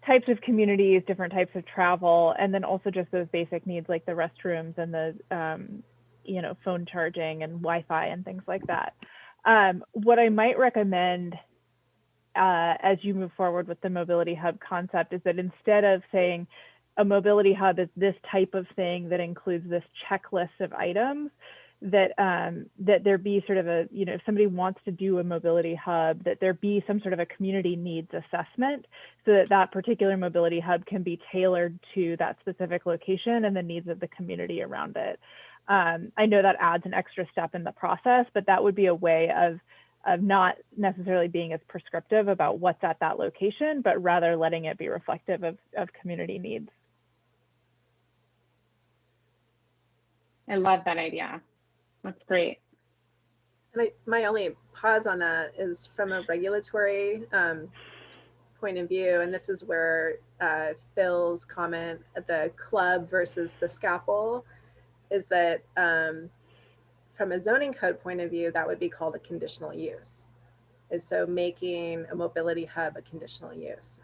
types of communities, different types of travel, and then also just those basic needs like the restrooms and the phone charging and Wi-Fi and things like that. What I might recommend as you move forward with the mobility hub concept is that instead of saying a mobility hub is this type of thing that includes this checklist of items, that there be sort of if somebody wants to do a mobility hub, that there be some sort of a community needs assessment so that that particular mobility hub can be tailored to that specific location and the needs of the community around it. I know that adds an extra step in the process, but that would be a way of not necessarily being as prescriptive about what's at that location, but rather letting it be reflective of community needs. I love that idea. That's great. And my only pause on that is from a regulatory point of view, and this is where Phil's comment at the club versus the scalpel is that from a zoning code point of view, that would be called a conditional use. And so making a mobility hub a conditional use.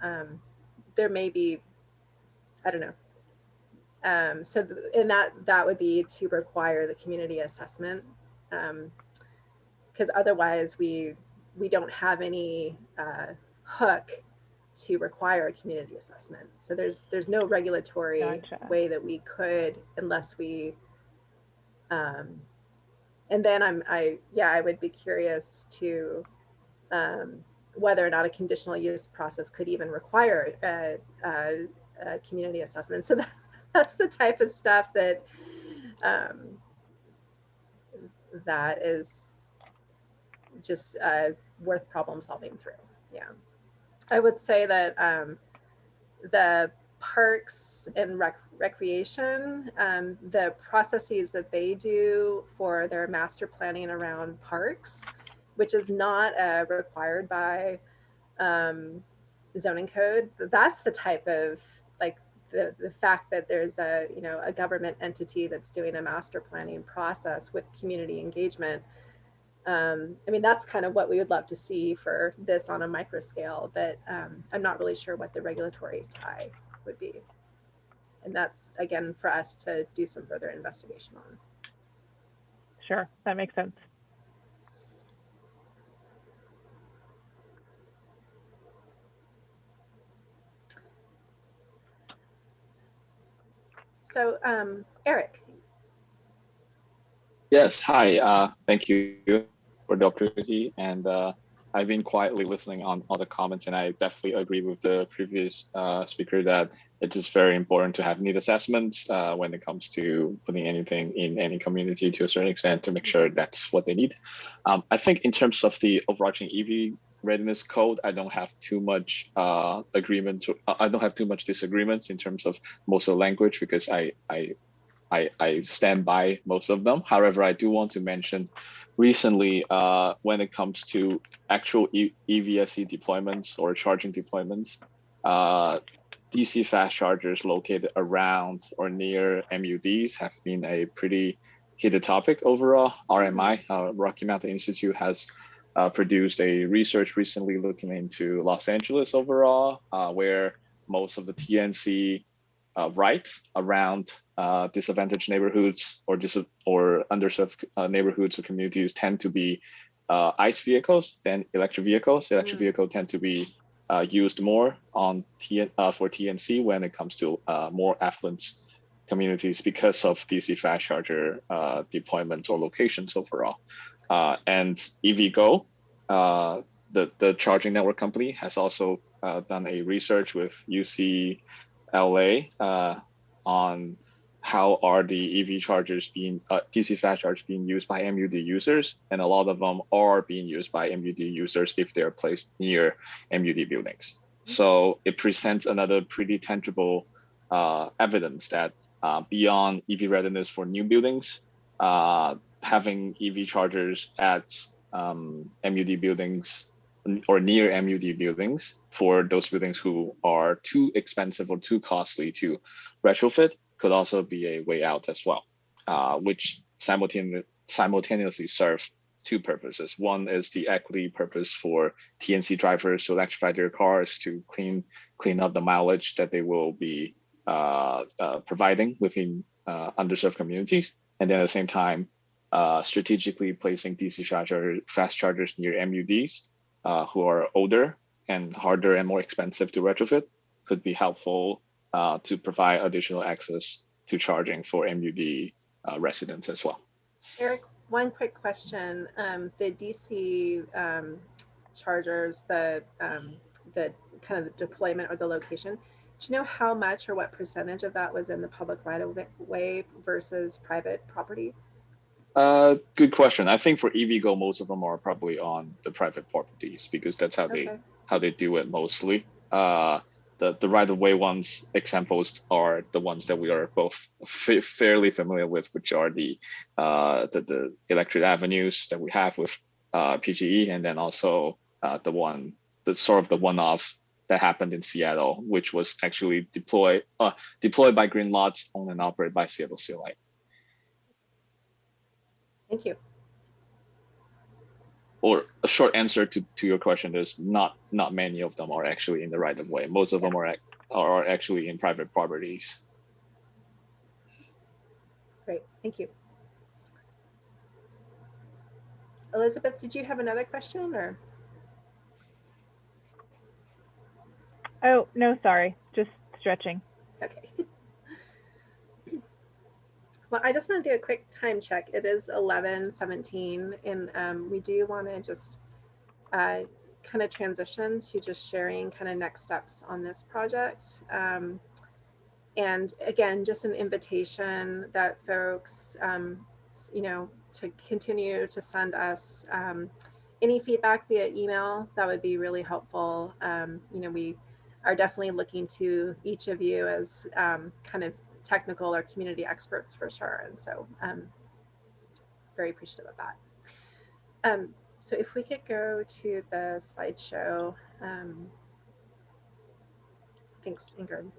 There may be, I don't know. And that would be to require the community assessment, because otherwise we don't have any hook to require a community assessment. So there's no regulatory way that we could, unless we and then I would be curious to whether or not a conditional use process could even require a community assessment. So that's the type of stuff that that is just worth problem solving through. Yeah, I would say that the parks and recreation, the processes that they do for their master planning around parks, which is not required by zoning code, that's the type of the fact that there's a government entity that's doing a master planning process with community engagement. I mean, that's kind of what we would love to see for this on a micro scale, but I'm not really sure what the regulatory tie would be. And that's, again, for us to do some further investigation on. Sure, that makes sense. So, Eric. Yes, hi. Thank you for the opportunity. And I've been quietly listening on all the comments, and I definitely agree with the previous speaker that it is very important to have need assessments when it comes to putting anything in any community to a certain extent to make sure that's what they need. I think in terms of the overarching EV readiness code, I don't have too much agreement. I don't have too much disagreements in terms of most of the language, because I stand by most of them. However, I do want to mention recently when it comes to actual EVSE deployments or charging deployments, DC fast chargers located around or near MUDs have been a pretty heated topic overall. RMI, Rocky Mountain Institute, has produced a research recently looking into Los Angeles overall, where most of the TNC rights around disadvantaged neighborhoods or underserved neighborhoods or communities tend to be ICE vehicles than electric vehicles. Electric vehicles tend to be used more on for TNC when it comes to more affluent communities because of DC fast charger deployments or locations overall. And EVgo, the charging network company has also done a research with UCLA on how are the EV chargers being, DC fast chargers being used by MUD users, and a lot of them are being used by MUD users if they're placed near MUD buildings. So it presents another pretty tangible evidence that beyond EV readiness for new buildings, having EV chargers at MUD buildings or near MUD buildings for those buildings who are too expensive or too costly to retrofit could also be a way out as well, which simultaneously serves two purposes. One is the equity purpose for TNC drivers to electrify their cars to clean up the mileage that they will be providing within underserved communities, and then at the same time, strategically placing DC fast chargers near MUDs who are older and harder and more expensive to retrofit could be helpful to provide additional access to charging for MUD residents as well. Eric, one quick question. The DC chargers, the kind of the deployment or the location, do you know how much or what percentage of that was in the public right of way versus private property? Good question. I think for EVgo, most of them are probably on the private properties because that's how they do it mostly. The right of way ones examples are the ones that we are both fairly familiar with, which are the electric avenues that we have with PGE, and then also the sort of the one-off that happened in Seattle, which was actually deployed by Green Lots, owned and operated by Seattle CLI. Thank you. Or a short answer to your question is not many of them are actually in the right of way. Most of them are actually in private properties. Great, thank you. Elizabeth, did you have another question or? Oh, no, sorry, just stretching. Okay. Well, I just want to do a quick time check. It is 11:17, and we do want to just kind of transition to just sharing kind of next steps on this project. And again, just an invitation that folks, you know, to continue to send us any feedback via email. That would be really helpful. You know, we are definitely looking to each of you as kind of technical or community experts for sure. And so very appreciative of that. So if we could go to the slideshow. Thanks, Ingrid.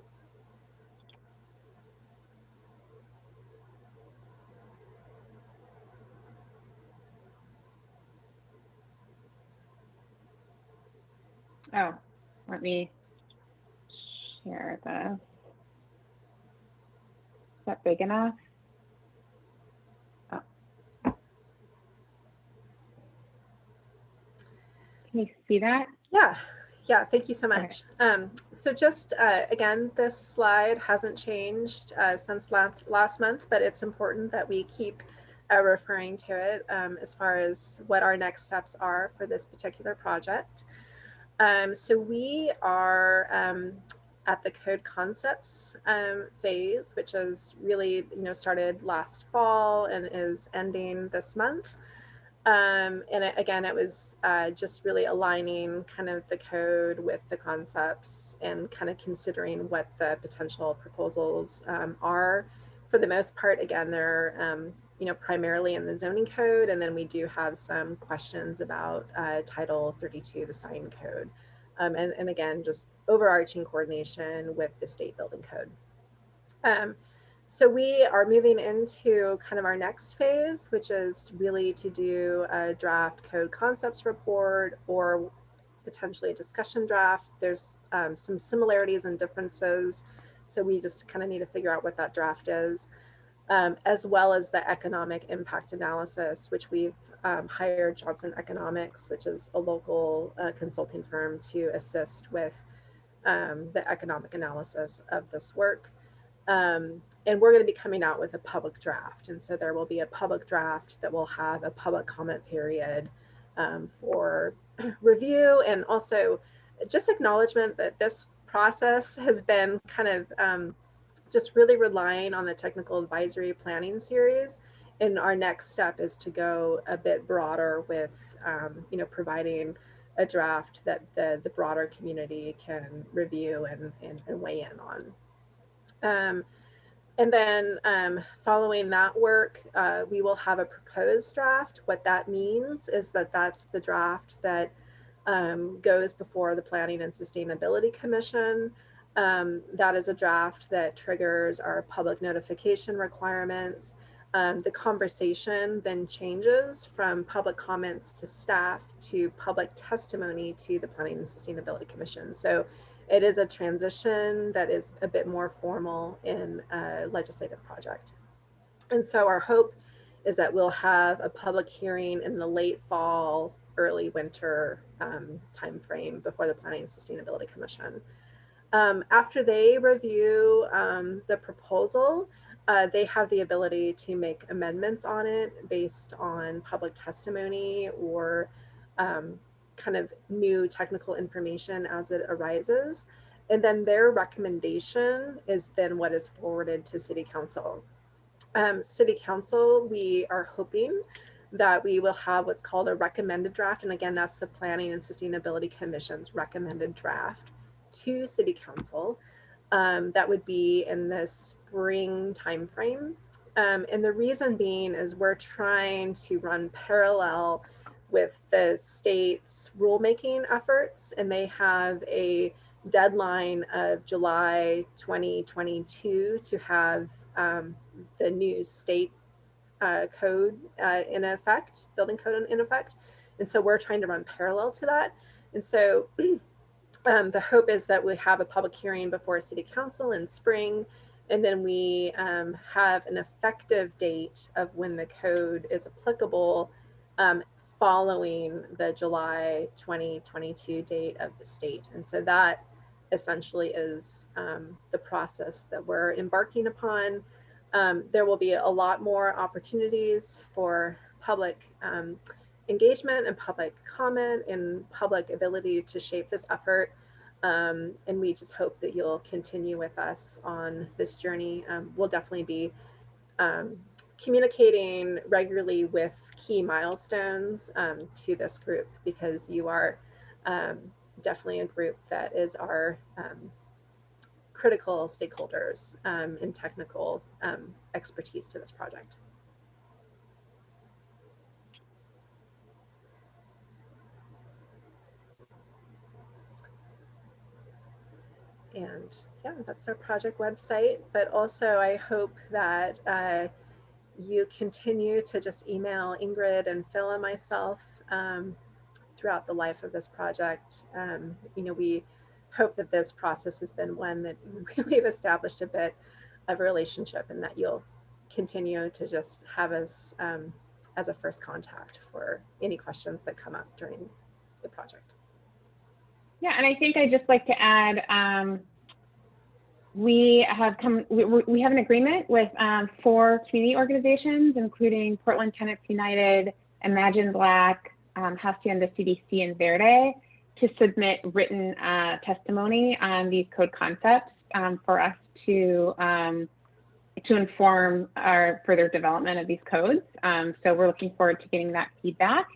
Oh, let me share this. Is that big enough? Oh. Can you see that? Yeah, thank you so much. Okay. So just again, this slide hasn't changed since last month, but it's important that we keep referring to it as far as what our next steps are for this particular project. So we are at the code concepts phase, which is really, you know, started last fall and is ending this month. And again, it was just really aligning kind of the code with the concepts and kind of considering what the potential proposals are. For the most part, again, they're you know, primarily in the zoning code, and then we do have some questions about Title 32, the sign code. And again, just overarching coordination with the state building code. So we are moving into kind of our next phase, which is really to do a draft code concepts report or potentially a discussion draft. There's some similarities and differences. So we just kind of need to figure out what that draft is, as well as the economic impact analysis, which we've hired Johnson Economics, which is a local consulting firm, to assist with the economic analysis of this work. And we're going to be coming out with a public draft. And so there will be a public draft that will have a public comment period for review, and also just acknowledgement that this process has been kind of just really relying on the technical advisory planning series. And our next step is to go a bit broader with, you know, providing a draft that the broader community can review and weigh in on. And then following that work, we will have a proposed draft. What that means is that that's the draft that goes before the Planning and Sustainability Commission. That is a draft that triggers our public notification requirements. The conversation then changes from public comments to staff to public testimony to the Planning and Sustainability Commission. So it is a transition that is a bit more formal in a legislative project. And so our hope is that we'll have a public hearing in the late fall, early winter timeframe before the Planning and Sustainability Commission. After they review the proposal, they have the ability to make amendments on it based on public testimony or kind of new technical information as it arises. And then their recommendation is then what is forwarded to City Council. City Council, we are hoping that we will have what's called a recommended draft. And again, that's the Planning and Sustainability Commission's recommended draft to City Council. That would be in the spring timeframe. And the reason being is we're trying to run parallel with the state's rulemaking efforts, and they have a deadline of July 2022 to have the new state code in effect, building code in effect. And so we're trying to run parallel to that. And so the hope is that we have a public hearing before City Council in spring, and then we have an effective date of when the code is applicable following the July 2022 date of the state. And so that essentially is the process that we're embarking upon. There will be a lot more opportunities for public engagement and public comment and public ability to shape this effort. And we just hope that you'll continue with us on this journey. We'll definitely be communicating regularly with key milestones to this group, because you are definitely a group that is our critical stakeholders and technical expertise to this project. And yeah, that's our project website. But also I hope that you continue to just email Ingrid and Phil and myself throughout the life of this project. You know, we hope that this process has been one that we've established a bit of a relationship, and that you'll continue to just have us as a first contact for any questions that come up during the project. Yeah, and I think I'd just like to add, we have an agreement with 4 community organizations, including Portland Tenants United, Imagine Black, Hacienda CDC, and Verde, to submit written testimony on these code concepts for us to inform our further development of these codes. So we're looking forward to getting that feedback.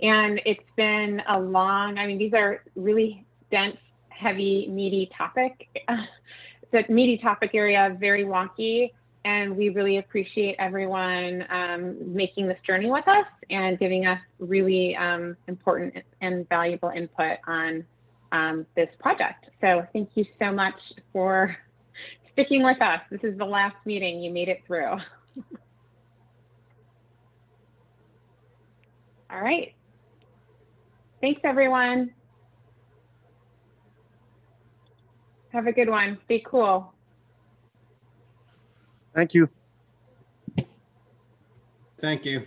And it's been a long, I mean, these are really dense, heavy, meaty topic. It's a meaty topic area, very wonky. And we really appreciate everyone making this journey with us and giving us really important and valuable input on this project. So thank you so much for sticking with us. This is the last meeting. You made it through. All right. Thanks, everyone. Have a good one. Stay cool. Thank you. Thank you.